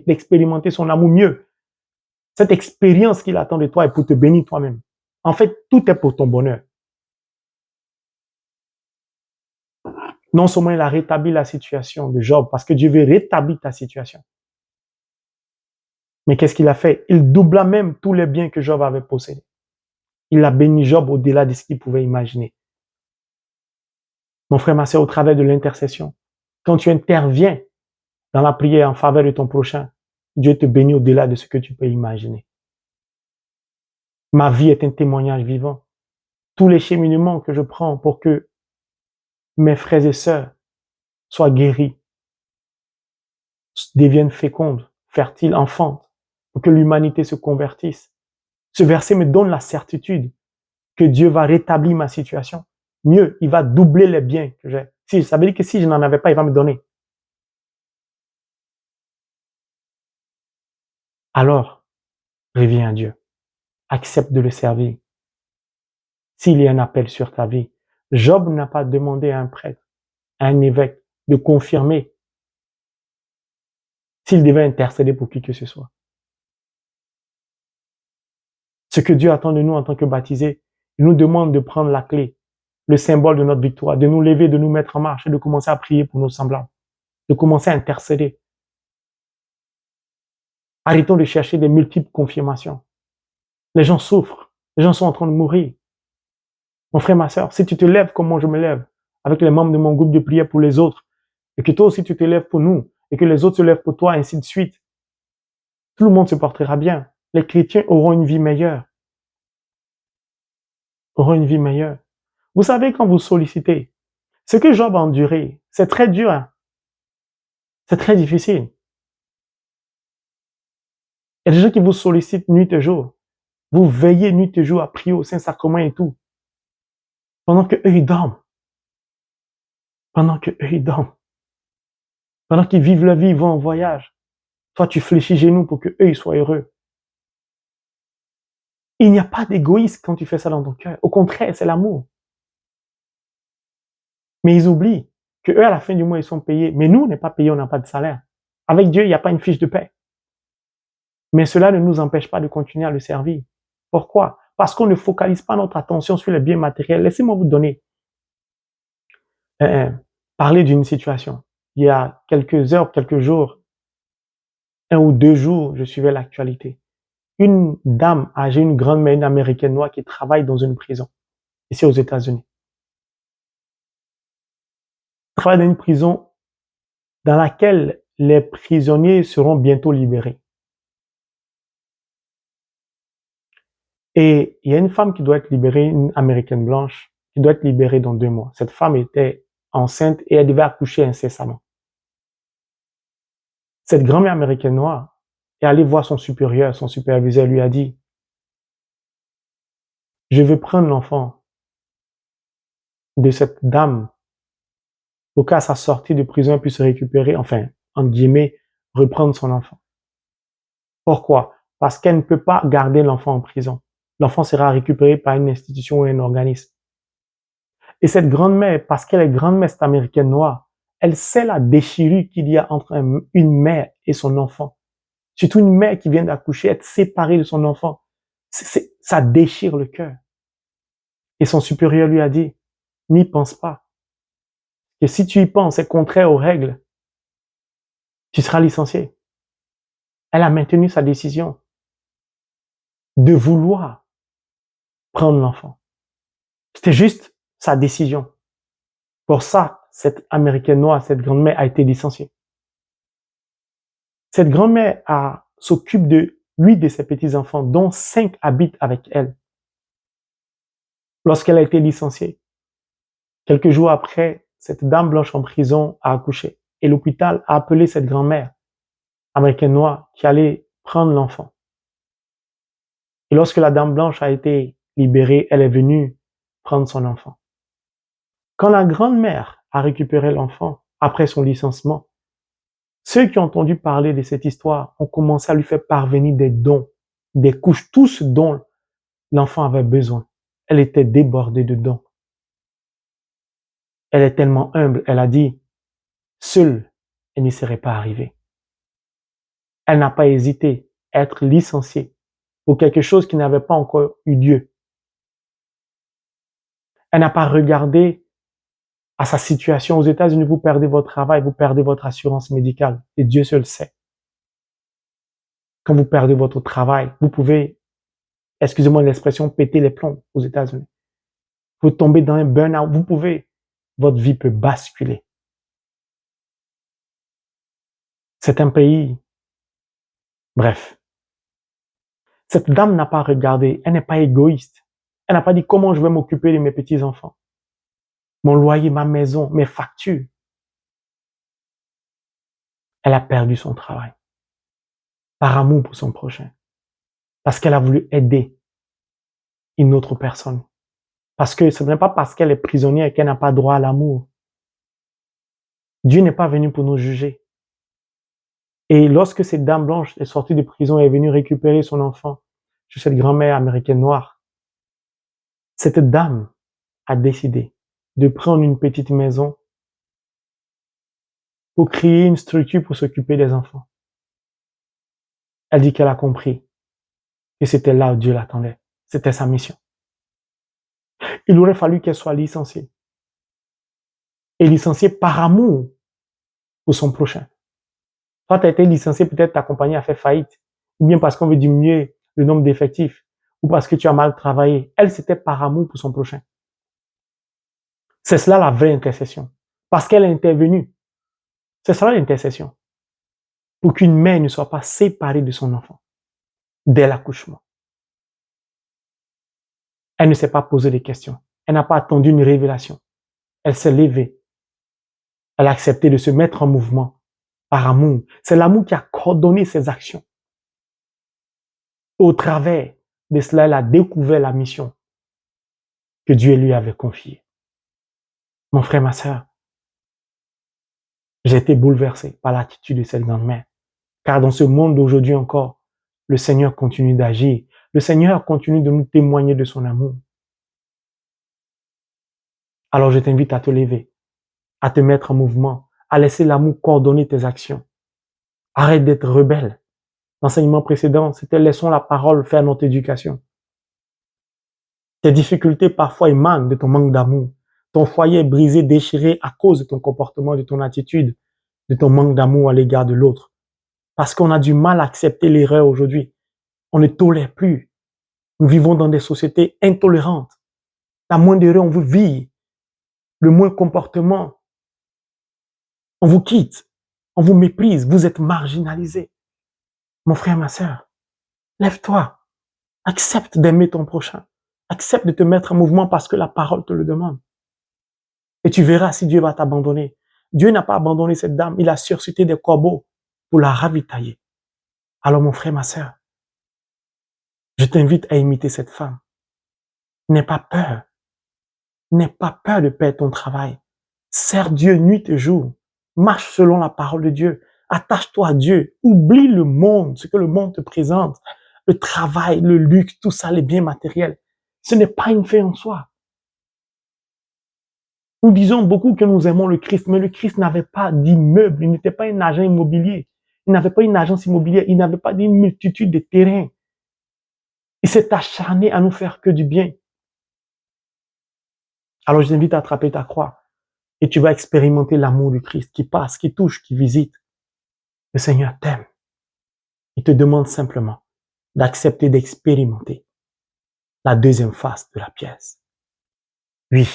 d'expérimenter son amour mieux. Cette expérience qu'il attend de toi est pour te bénir toi-même. En fait, tout est pour ton bonheur. Non seulement il a rétabli la situation de Job, parce que Dieu veut rétablir ta situation. Mais qu'est-ce qu'il a fait? Il doubla même tous les biens que Job avait possédés. Il a béni Job au-delà de ce qu'il pouvait imaginer. Mon frère, ma sœur, au travers de l'intercession, quand tu interviens dans la prière en faveur de ton prochain, Dieu te bénit au-delà de ce que tu peux imaginer. Ma vie est un témoignage vivant. Tous les cheminements que je prends pour que mes frères et sœurs soient guéris, deviennent fécondes, fertiles, enfantent, pour que l'humanité se convertisse. Ce verset me donne la certitude que Dieu va rétablir ma situation. Mieux, il va doubler les biens que j'ai. Ça veut dire que si je n'en avais pas, il va me donner. Alors, reviens à Dieu. Accepte de le servir. S'il y a un appel sur ta vie, Job n'a pas demandé à un prêtre, à un évêque, de confirmer s'il devait intercéder pour qui que ce soit. Ce que Dieu attend de nous en tant que baptisés, il nous demande de prendre la clé, le symbole de notre victoire, de nous lever, de nous mettre en marche et de commencer à prier pour nos semblables, de commencer à intercéder. Arrêtons de chercher des multiples confirmations. Les gens souffrent, les gens sont en train de mourir. Mon frère, ma sœur, si tu te lèves comme moi je me lève, avec les membres de mon groupe de prière pour les autres, et que toi aussi tu te lèves pour nous, et que les autres se lèvent pour toi, ainsi de suite, tout le monde se portera bien. Les chrétiens auront une vie meilleure. Auront une vie meilleure. Vous savez, quand vous sollicitez, ce que Job a enduré, c'est très dur. Hein? C'est très difficile. Il y a des gens qui vous sollicitent nuit et jour. Vous veillez nuit et jour à prier au Saint-Sacrement et tout. Pendant que eux, ils dorment. Pendant que eux, ils dorment. Pendant qu'ils vivent leur vie, ils vont en voyage. Toi, tu fléchis genoux pour que eux, ils soient heureux. Il n'y a pas d'égoïsme quand tu fais ça dans ton cœur. Au contraire, c'est l'amour. Mais ils oublient que eux, à la fin du mois, ils sont payés. Mais nous, on n'est pas payés, on n'a pas de salaire. Avec Dieu, il n'y a pas une fiche de paie. Mais cela ne nous empêche pas de continuer à le servir. Pourquoi? Parce qu'on ne focalise pas notre attention sur les biens matériels. Laissez-moi vous donner, parler d'une situation. Il y a quelques heures, quelques jours, 1 ou 2 jours, je suivais l'actualité. Une dame âgée, une grande-mère, une américaine noire qui travaille dans une prison, ici aux États-Unis. Elle travaille dans une prison dans laquelle les prisonniers seront bientôt libérés. Et il y a une femme qui doit être libérée, une américaine blanche, qui doit être libérée dans 2 mois. Cette femme était enceinte et elle devait accoucher incessamment. Cette grand-mère américaine noire est allée voir son supérieur, son superviseur lui a dit, je veux prendre l'enfant de cette dame pour qu'à sa sortie de prison, elle puisse se récupérer, enfin, entre guillemets, reprendre son enfant. Pourquoi? Parce qu'elle ne peut pas garder l'enfant en prison. L'enfant sera récupéré par une institution ou un organisme. Et cette grand-mère, parce qu'elle est grand-mère, cette américaine noire, elle sait la déchirure qu'il y a entre une mère et son enfant. Surtout une mère qui vient d'accoucher, être séparée de son enfant. Ça déchire le cœur. Et son supérieur lui a dit, n'y pense pas. Et si tu y penses, c'est contraire aux règles, tu seras licencié. Elle a maintenu sa décision de vouloir prendre l'enfant. C'était juste sa décision. Pour ça, cette américaine noire, cette grand-mère a été licenciée. Cette grand-mère a s'occupe de 8 de ses petits-enfants, dont 5 habitent avec elle. Lorsqu'elle a été licenciée, quelques jours après, cette dame blanche en prison a accouché et l'hôpital a appelé cette grand-mère américaine noire qui allait prendre l'enfant. Et lorsque la dame blanche a été libérée, elle est venue prendre son enfant. Quand la grand-mère a récupéré l'enfant après son licenciement, ceux qui ont entendu parler de cette histoire ont commencé à lui faire parvenir des dons, des couches, tout ce dont l'enfant avait besoin. Elle était débordée de dons. Elle est tellement humble, elle a dit, seule, elle n'y serait pas arrivée. Elle n'a pas hésité à être licenciée pour quelque chose qui n'avait pas encore eu lieu. Elle n'a pas regardé à sa situation. Aux États-Unis, vous perdez votre travail, vous perdez votre assurance médicale. Et Dieu seul sait. Quand vous perdez votre travail, vous pouvez, excusez-moi l'expression, péter les plombs aux États-Unis. Vous tombez dans un burn-out, vous pouvez, votre vie peut basculer. C'est un pays, bref. Cette dame n'a pas regardé, elle n'est pas égoïste. Elle n'a pas dit comment je vais m'occuper de mes petits-enfants. Mon loyer, ma maison, mes factures. Elle a perdu son travail. Par amour pour son prochain. Parce qu'elle a voulu aider une autre personne. Parce que ce n'est pas parce qu'elle est prisonnière qu'elle n'a pas droit à l'amour. Dieu n'est pas venu pour nous juger. Et lorsque cette dame blanche est sortie de prison et est venue récupérer son enfant chez cette grand-mère américaine noire, cette dame a décidé de prendre une petite maison pour créer une structure pour s'occuper des enfants. Elle dit qu'elle a compris que c'était là où Dieu l'attendait. C'était sa mission. Il aurait fallu qu'elle soit licenciée. Et licenciée par amour pour son prochain. Toi, tu as été licencié, peut-être ta compagnie a fait faillite. Ou bien parce qu'on veut diminuer le nombre d'effectifs. Ou parce que tu as mal travaillé. Elle, c'était par amour pour son prochain. C'est cela la vraie intercession. Parce qu'elle est intervenue. C'est cela l'intercession. Pour qu'une mère ne soit pas séparée de son enfant. Dès l'accouchement. Elle ne s'est pas posé des questions. Elle n'a pas attendu une révélation. Elle s'est levée. Elle a accepté de se mettre en mouvement par amour. C'est l'amour qui a coordonné ses actions. Au travers de cela, elle a découvert la mission que Dieu lui avait confiée. Mon frère, ma sœur, j'ai été bouleversé par l'attitude de cette grand-mère. Car dans ce monde d'aujourd'hui encore, le Seigneur continue d'agir. Le Seigneur continue de nous témoigner de son amour. Alors je t'invite à te lever, à te mettre en mouvement, à laisser l'amour coordonner tes actions. Arrête d'être rebelle. L'enseignement précédent, c'était laissons la parole faire notre éducation. Tes difficultés parfois émanent de ton manque d'amour. Ton foyer est brisé, déchiré à cause de ton comportement, de ton attitude, de ton manque d'amour à l'égard de l'autre. Parce qu'on a du mal à accepter l'erreur aujourd'hui. On ne tolère plus. Nous vivons dans des sociétés intolérantes. La moindre erreur, on vous vire. Le moindre comportement, on vous quitte. On vous méprise. Vous êtes marginalisé. Mon frère, ma sœur, lève-toi. Accepte d'aimer ton prochain. Accepte de te mettre en mouvement parce que la parole te le demande. Et tu verras si Dieu va t'abandonner. Dieu n'a pas abandonné cette dame. Il a suscité des corbeaux pour la ravitailler. Alors mon frère, ma sœur, je t'invite à imiter cette femme. N'aie pas peur. N'aie pas peur de perdre ton travail. Sers Dieu nuit et jour. Marche selon la parole de Dieu. Attache-toi à Dieu. Oublie le monde, ce que le monde te présente. Le travail, le luxe, tout ça, les biens matériels. Ce n'est pas une fin en soi. Nous disons beaucoup que nous aimons le Christ, mais le Christ n'avait pas d'immeuble. Il n'était pas un agent immobilier. Il n'avait pas une agence immobilière. Il n'avait pas une multitude de terrains. Il s'est acharné à nous faire que du bien. Alors je t'invite à attraper ta croix et tu vas expérimenter l'amour du Christ qui passe, qui touche, qui visite. Le Seigneur t'aime. Il te demande simplement d'accepter d'expérimenter la deuxième face de la pièce. Oui.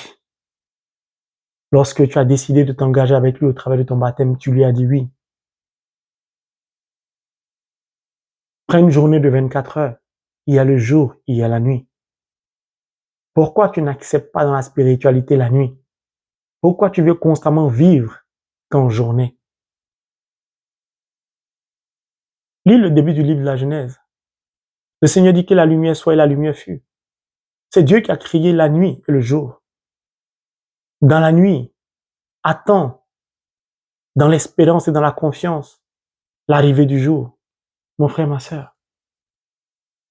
Lorsque tu as décidé de t'engager avec lui au travers de ton baptême, tu lui as dit oui. Prends une journée de 24 heures. Il y a le jour, il y a la nuit. Pourquoi tu n'acceptes pas dans la spiritualité la nuit? Pourquoi tu veux constamment vivre qu'en journée? Lis le début du livre de la Genèse. Le Seigneur dit que la lumière soit et la lumière fut. C'est Dieu qui a créé la nuit et le jour. Dans la nuit, attends, dans l'espérance et dans la confiance, l'arrivée du jour. Mon frère, ma sœur,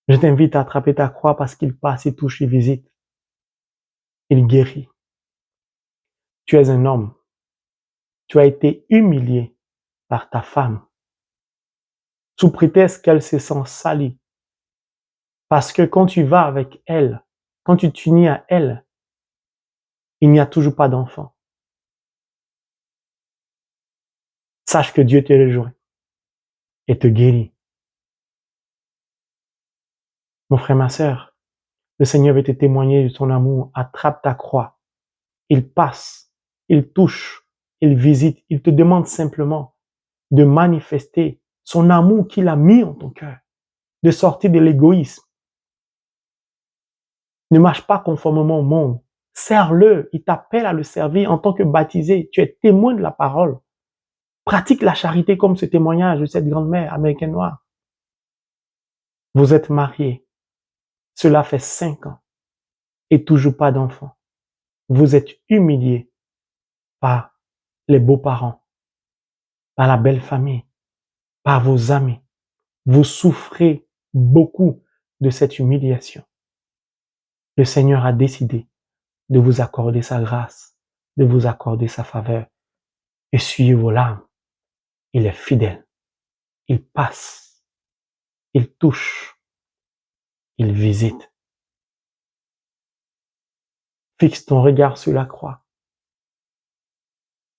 je t'invite à attraper ta croix parce qu'il passe, il touche, il visite, il guérit. Tu es un homme. Tu as été humilié par ta femme sous prétexte qu'elle se sent salie. Parce que quand tu vas avec elle, quand tu t'unis à elle, il n'y a toujours pas d'enfant. Sache que Dieu te rejoint et te guérit. Mon frère, ma sœur, le Seigneur veut te témoigner de son amour. Attrape ta croix. Il passe, il touche, il visite, il te demande simplement de manifester son amour qu'il a mis en ton cœur, de sortir de l'égoïsme. Ne marche pas conformément au monde. Sers-le, il t'appelle à le servir en tant que baptisé. Tu es témoin de la parole. Pratique la charité comme ce témoignage de cette grand-mère américaine noire. Vous êtes mariés. Cela fait 5 ans et toujours pas d'enfant. Vous êtes humiliés par les beaux-parents, par la belle famille, par vos amis. Vous souffrez beaucoup de cette humiliation. Le Seigneur a décidé de vous accorder sa grâce, de vous accorder sa faveur. Essuyez vos larmes. Il est fidèle. Il passe. Il touche. Il visite. Fixe ton regard sur la croix.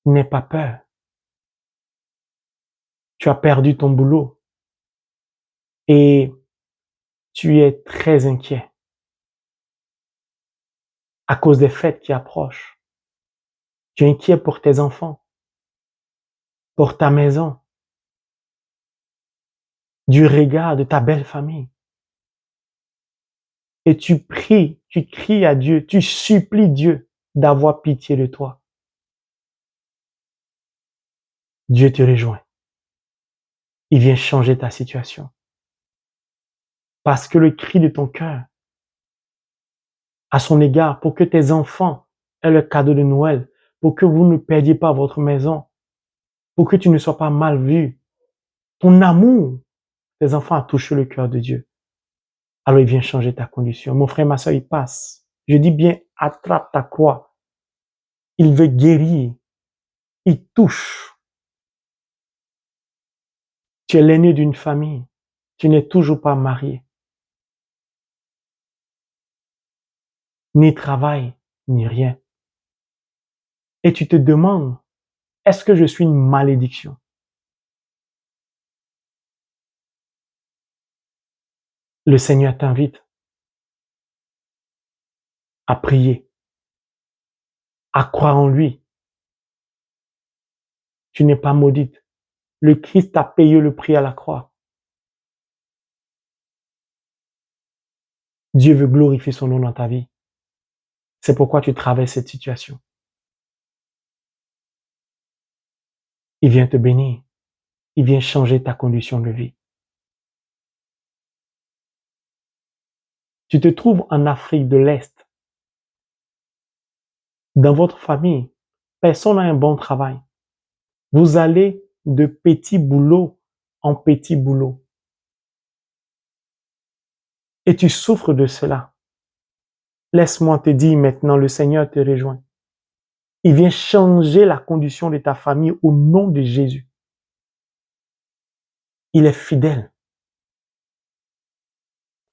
N'aie pas peur. Tu as perdu ton boulot et tu es très inquiet à cause des fêtes qui approchent. Tu es inquiet pour tes enfants, pour ta maison, du regard de ta belle famille. Et tu pries, tu cries à Dieu, tu supplies Dieu d'avoir pitié de toi. Dieu te rejoint. Il vient changer ta situation. Parce que le cri de ton cœur à son égard pour que tes enfants aient le cadeau de Noël, pour que vous ne perdiez pas votre maison, pour que tu ne sois pas mal vu. Ton amour, tes enfants a touché le cœur de Dieu. Alors il vient changer ta condition. Mon frère, ma soeur, il passe. Je dis bien, attrape ta croix. Il veut guérir. Il touche. Tu es l'aîné d'une famille. Tu n'es toujours pas marié. Ni travail, ni rien. Et tu te demandes, est-ce que je suis une malédiction? Le Seigneur t'invite à prier, à croire en lui. Tu n'es pas maudite. Le Christ a payé le prix à la croix. Dieu veut glorifier son nom dans ta vie. C'est pourquoi tu traverses cette situation. Il vient te bénir. Il vient changer ta condition de vie. Tu te trouves en Afrique de l'Est. Dans votre famille, personne n'a un bon travail. Vous allez de petit boulot en petit boulot. Et tu souffres de cela. Laisse-moi te dire maintenant, le Seigneur te rejoint. Il vient changer la condition de ta famille au nom de Jésus. Il est fidèle.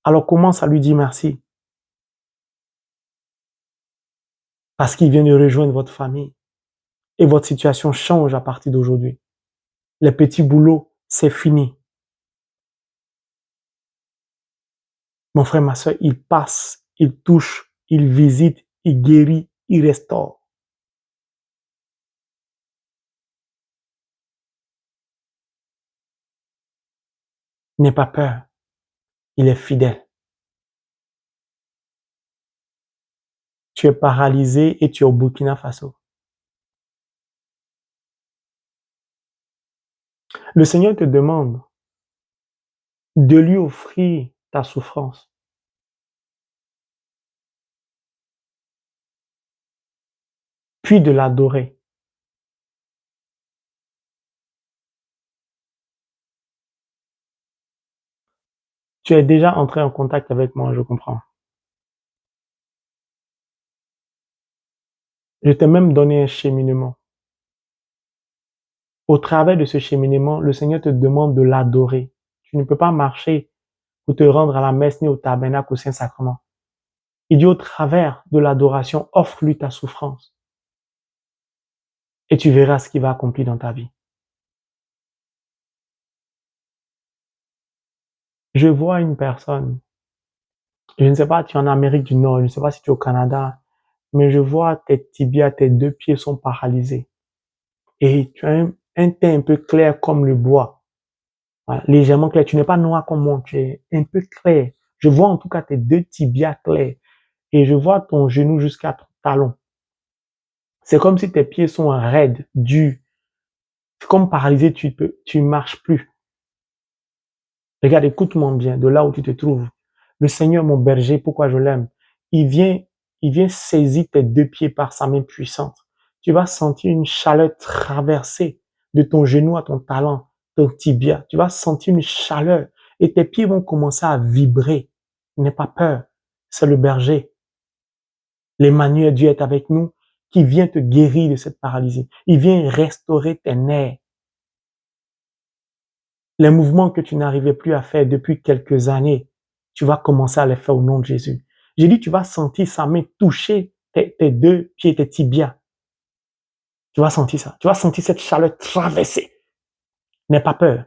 Alors commence à lui dire merci. Parce qu'il vient de rejoindre votre famille. Et votre situation change à partir d'aujourd'hui. Les petits boulots, c'est fini. Mon frère, ma soeur, il passe, il touche, il visite, il guérit, il restaure. N'aie pas peur. Il est fidèle. Tu es paralysé et tu es au Burkina Faso. Le Seigneur te demande de lui offrir ta souffrance. Puis de l'adorer. Tu es déjà entré en contact avec moi, je comprends. Je t'ai même donné un cheminement. Au travers de ce cheminement, le Seigneur te demande de l'adorer. Tu ne peux pas marcher ou te rendre à la messe ni au tabernacle ou au Saint-Sacrement. Il dit au travers de l'adoration, offre-lui ta souffrance et tu verras ce qu'il va accomplir dans ta vie. Je vois une personne, je ne sais pas, tu es en Amérique du Nord, je ne sais pas si tu es au Canada, mais je vois tes tibias, tes deux pieds sont paralysés et tu as un teint un peu clair comme le bois. Voilà, légèrement clair. Tu n'es pas noir comme moi, tu es un peu clair. Je vois en tout cas tes deux tibias clairs et je vois ton genou jusqu'à ton talon. C'est comme si tes pieds sont raides, durs. C'est comme paralysé, tu marches plus. Regarde, écoute-moi bien, de là où tu te trouves. Le Seigneur, mon berger, pourquoi je l'aime? Il vient, il vient saisir tes deux pieds par sa main puissante. Tu vas sentir une chaleur traverser de ton genou à ton talon, ton tibia. Tu vas sentir une chaleur et tes pieds vont commencer à vibrer. N'aie pas peur. C'est le berger. L'Emmanuel, Dieu est avec nous, qui vient te guérir de cette paralysie. Il vient restaurer tes nerfs. Les mouvements que tu n'arrivais plus à faire depuis quelques années, tu vas commencer à les faire au nom de Jésus. J'ai dit, tu vas sentir sa main toucher tes deux pieds, tes tibias. Tu vas sentir ça. Tu vas sentir cette chaleur traverser. N'aie pas peur.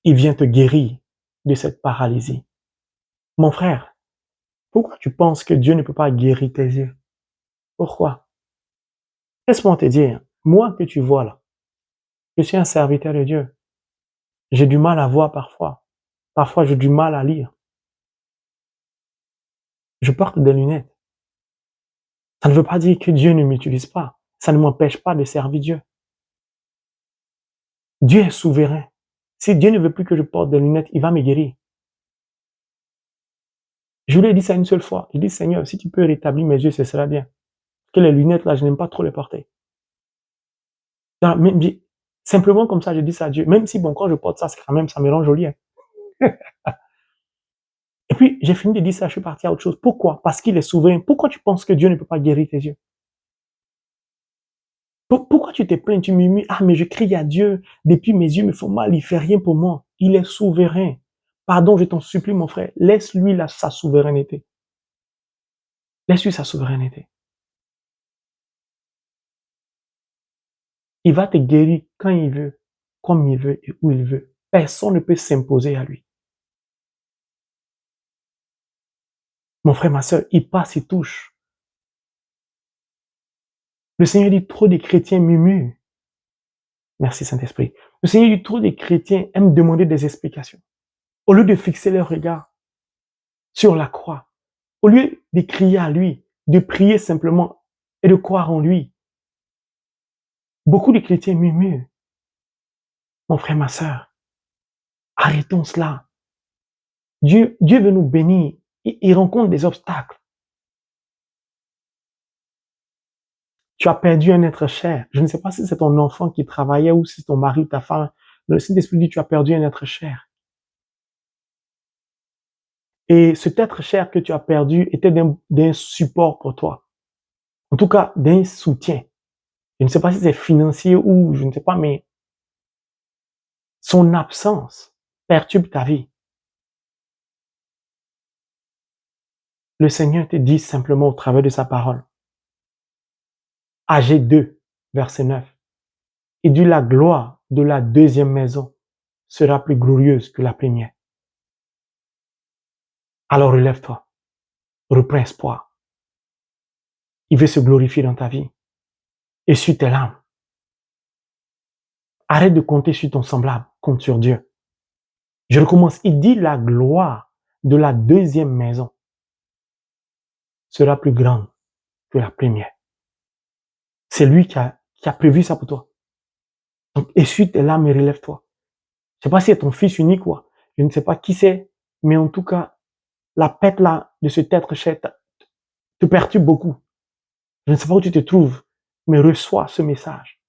Il vient te guérir de cette paralysie. Mon frère, pourquoi tu penses que Dieu ne peut pas guérir tes yeux? Pourquoi? Laisse-moi te dire, moi que tu vois là, je suis un serviteur de Dieu. J'ai du mal à voir parfois. Parfois, j'ai du mal à lire. Je porte des lunettes. Ça ne veut pas dire que Dieu ne m'utilise pas. Ça ne m'empêche pas de servir Dieu. Dieu est souverain. Si Dieu ne veut plus que je porte des lunettes, il va me guérir. Je lui ai dit ça une seule fois. Il dit, Seigneur, si tu peux rétablir mes yeux, ce sera bien. Que les lunettes, là, je n'aime pas trop les porter. Simplement comme ça, je dis ça à Dieu. Même si, bon, quand je porte ça, c'est quand même, ça me rend joli. Hein. Et puis, j'ai fini de dire ça, je suis parti à autre chose. Pourquoi? Parce qu'il est souverain. Pourquoi tu penses que Dieu ne peut pas guérir tes yeux? Pourquoi tu te plains, tu murmures, ah, mais je crie à Dieu, depuis mes yeux me font mal, il fait rien pour moi. Il est souverain. Pardon, je t'en supplie, mon frère, laisse-lui sa souveraineté. Laisse-lui sa souveraineté. Il va te guérir quand il veut, comme il veut et où il veut. Personne ne peut s'imposer à lui. Mon frère, ma soeur, il passe, il touche. Le Seigneur dit, trop de chrétiens murmurent. Merci Saint-Esprit. Le Seigneur dit, trop de chrétiens aiment demander des explications. Au lieu de fixer leur regard sur la croix, au lieu de crier à lui, de prier simplement et de croire en lui. Beaucoup de chrétiens murmurent. Mon frère, ma soeur, arrêtons cela. Dieu veut nous bénir. Il rencontre des obstacles. Tu as perdu un être cher. Je ne sais pas si c'est ton enfant qui travaillait ou si c'est ton mari ou ta femme. Mais le Saint-Esprit dit, tu as perdu un être cher. Et cet être cher que tu as perdu était d'un support pour toi. En tout cas, d'un soutien. Je ne sais pas si c'est financier ou je ne sais pas, mais son absence perturbe ta vie. Le Seigneur te dit simplement au travers de sa parole. Agé 2, verset 9. Il dit la gloire de la deuxième maison sera plus glorieuse que la première. Alors relève-toi, reprends espoir. Il veut se glorifier dans ta vie. Essuie tes larmes. Arrête de compter sur ton semblable, compte sur Dieu. Je recommence. Il dit la gloire de la deuxième maison sera plus grande que la première. C'est lui qui a prévu ça pour toi. Donc, essuie tes larmes et relève-toi. Je sais pas si c'est ton fils unique ou quoi. Je ne sais pas qui c'est, mais en tout cas, la pète là de cet être cher te perturbe beaucoup. Je ne sais pas où tu te trouves, mais reçois ce message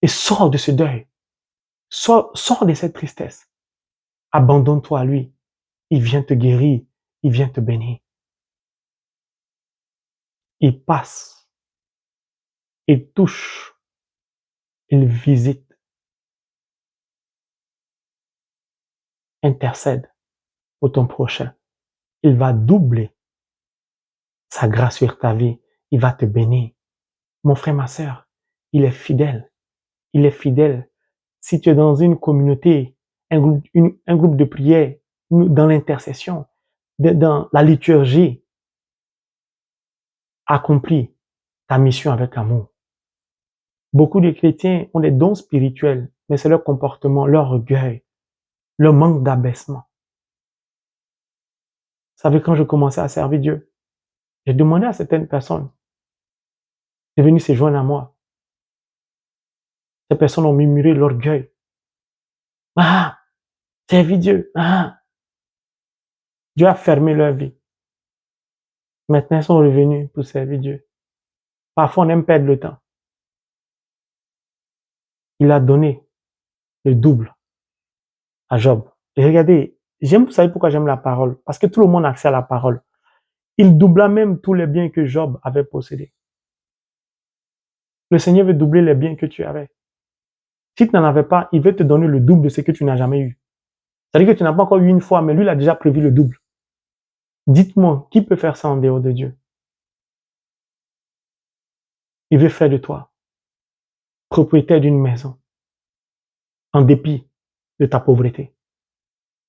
et sors de ce deuil. Sors de cette tristesse. Abandonne-toi à lui. Il vient te guérir. Il vient te bénir. Il passe. Il touche. Il visite. Intercède pour ton prochain. Il va doubler sa grâce sur ta vie. Il va te bénir. Mon frère, ma sœur, il est fidèle. Il est fidèle. Si tu es dans une communauté, un groupe de prière, dans l'intercession, dans la liturgie, accomplis ta mission avec amour. Beaucoup de chrétiens ont des dons spirituels, mais c'est leur comportement, leur orgueil, leur manque d'abaissement. Vous savez, quand je commençais à servir Dieu, j'ai demandé à certaines personnes de venir se joindre à moi. Ces personnes ont murmuré l'orgueil. Ah, servir Dieu. Ah, Dieu a fermé leur vie. Maintenant, ils sont revenus pour servir Dieu. Parfois, on aime perdre le temps. Il a donné le double à Job. Et regardez, vous savez pourquoi j'aime la parole? Parce que tout le monde a accès à la parole. Il doubla même tous les biens que Job avait possédés. Le Seigneur veut doubler les biens que tu avais. Si tu n'en avais pas, il veut te donner le double de ce que tu n'as jamais eu. C'est-à-dire que tu n'as pas encore eu une fois, mais lui, il a déjà prévu le double. Dites-moi, qui peut faire ça en dehors de Dieu? Il veut faire de toi propriétaire d'une maison, en dépit de ta pauvreté.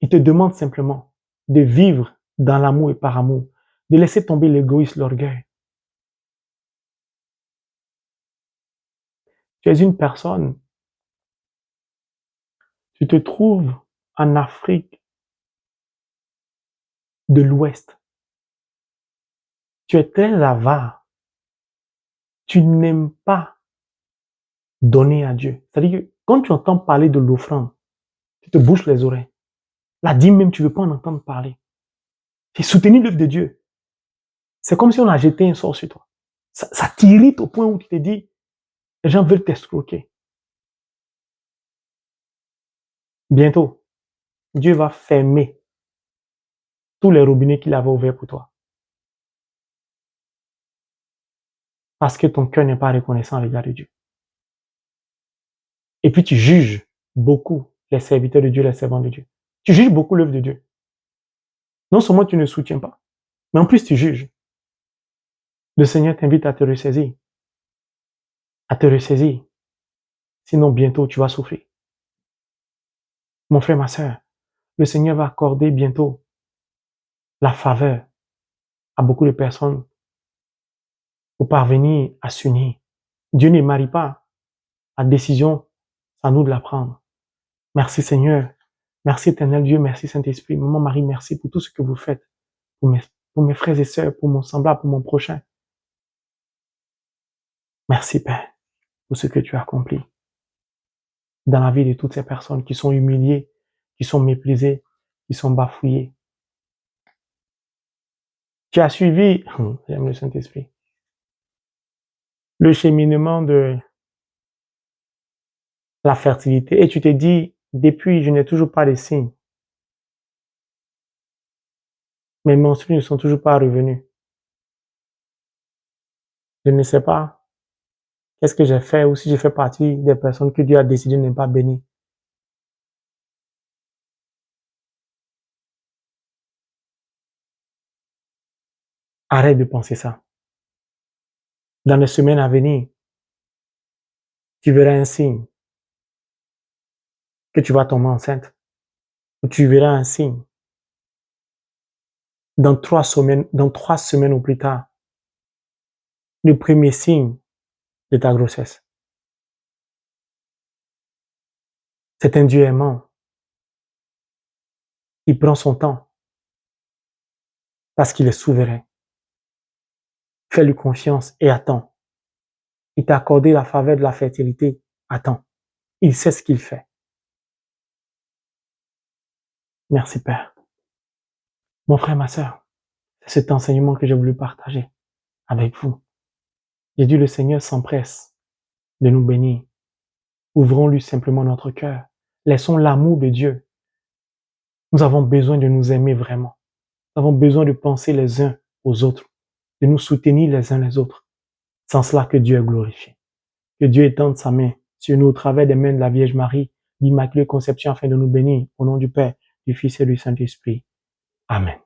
Il te demande simplement de vivre dans l'amour et par amour, de laisser tomber l'égoïsme, l'orgueil. Tu es une personne, tu te trouves en Afrique de l'Ouest. Tu es très avare. Tu n'aimes pas donner à Dieu. C'est-à-dire que quand tu entends parler de l'offrande, tu te bouches les oreilles. La dîme même, tu ne veux pas en entendre parler. Tu es soutenu l'œuvre de Dieu. C'est comme si on a jeté un sort sur toi. Ça t'irrite au point où tu te dis, les gens veulent t'escroquer. Bientôt, Dieu va fermer tous les robinets qu'il avait ouverts pour toi. Parce que ton cœur n'est pas reconnaissant à l'égard de Dieu. Et puis tu juges beaucoup les serviteurs de Dieu, les servants de Dieu. Tu juges beaucoup l'œuvre de Dieu. Non seulement tu ne soutiens pas, mais en plus tu juges. Le Seigneur t'invite à te ressaisir. À te ressaisir. Sinon, bientôt, tu vas souffrir. Mon frère, ma sœur, le Seigneur va accorder bientôt la faveur à beaucoup de personnes pour parvenir à s'unir. Dieu ne marie pas. La décision, c'est à nous de la prendre. Merci Seigneur. Merci éternel Dieu. Merci Saint-Esprit. Maman Marie, merci pour tout ce que vous faites pour mes frères et sœurs, pour mon semblable, pour mon prochain. Merci Père pour ce que tu as accompli dans la vie de toutes ces personnes qui sont humiliées, qui sont méprisées, qui sont bafouillées. Tu as suivi, j'aime le Saint-Esprit, le cheminement de la fertilité et tu te dis, depuis, je n'ai toujours pas de signes. Mes menstrues ne sont toujours pas revenues. Je ne sais pas qu'est-ce que j'ai fait ou si je fais partie des personnes que Dieu a décidé de ne pas bénir. Arrête de penser ça. Dans les semaines à venir, tu verras un signe que tu vas tomber enceinte. Ou tu verras un signe. Dans 3 semaines ou plus tard, le premier signe de ta grossesse. C'est un Dieu aimant. Il prend son temps parce qu'il est souverain. Fais-lui confiance et attends. Il t'a accordé la faveur de la fertilité. Attends. Il sait ce qu'il fait. Merci Père. Mon frère, ma sœur, c'est cet enseignement que j'ai voulu partager avec vous. J'ai dit le Seigneur s'empresse de nous bénir. Ouvrons-lui simplement notre cœur. Laissons l'amour de Dieu. Nous avons besoin de nous aimer vraiment. Nous avons besoin de penser les uns aux autres, de nous soutenir les uns les autres. Sans cela que Dieu est glorifié. Que Dieu étende sa main sur nous au travers des mains de la Vierge Marie, l'Immaculée Conception, afin de nous bénir. Au nom du Père, du Fils et du Saint-Esprit. Amen.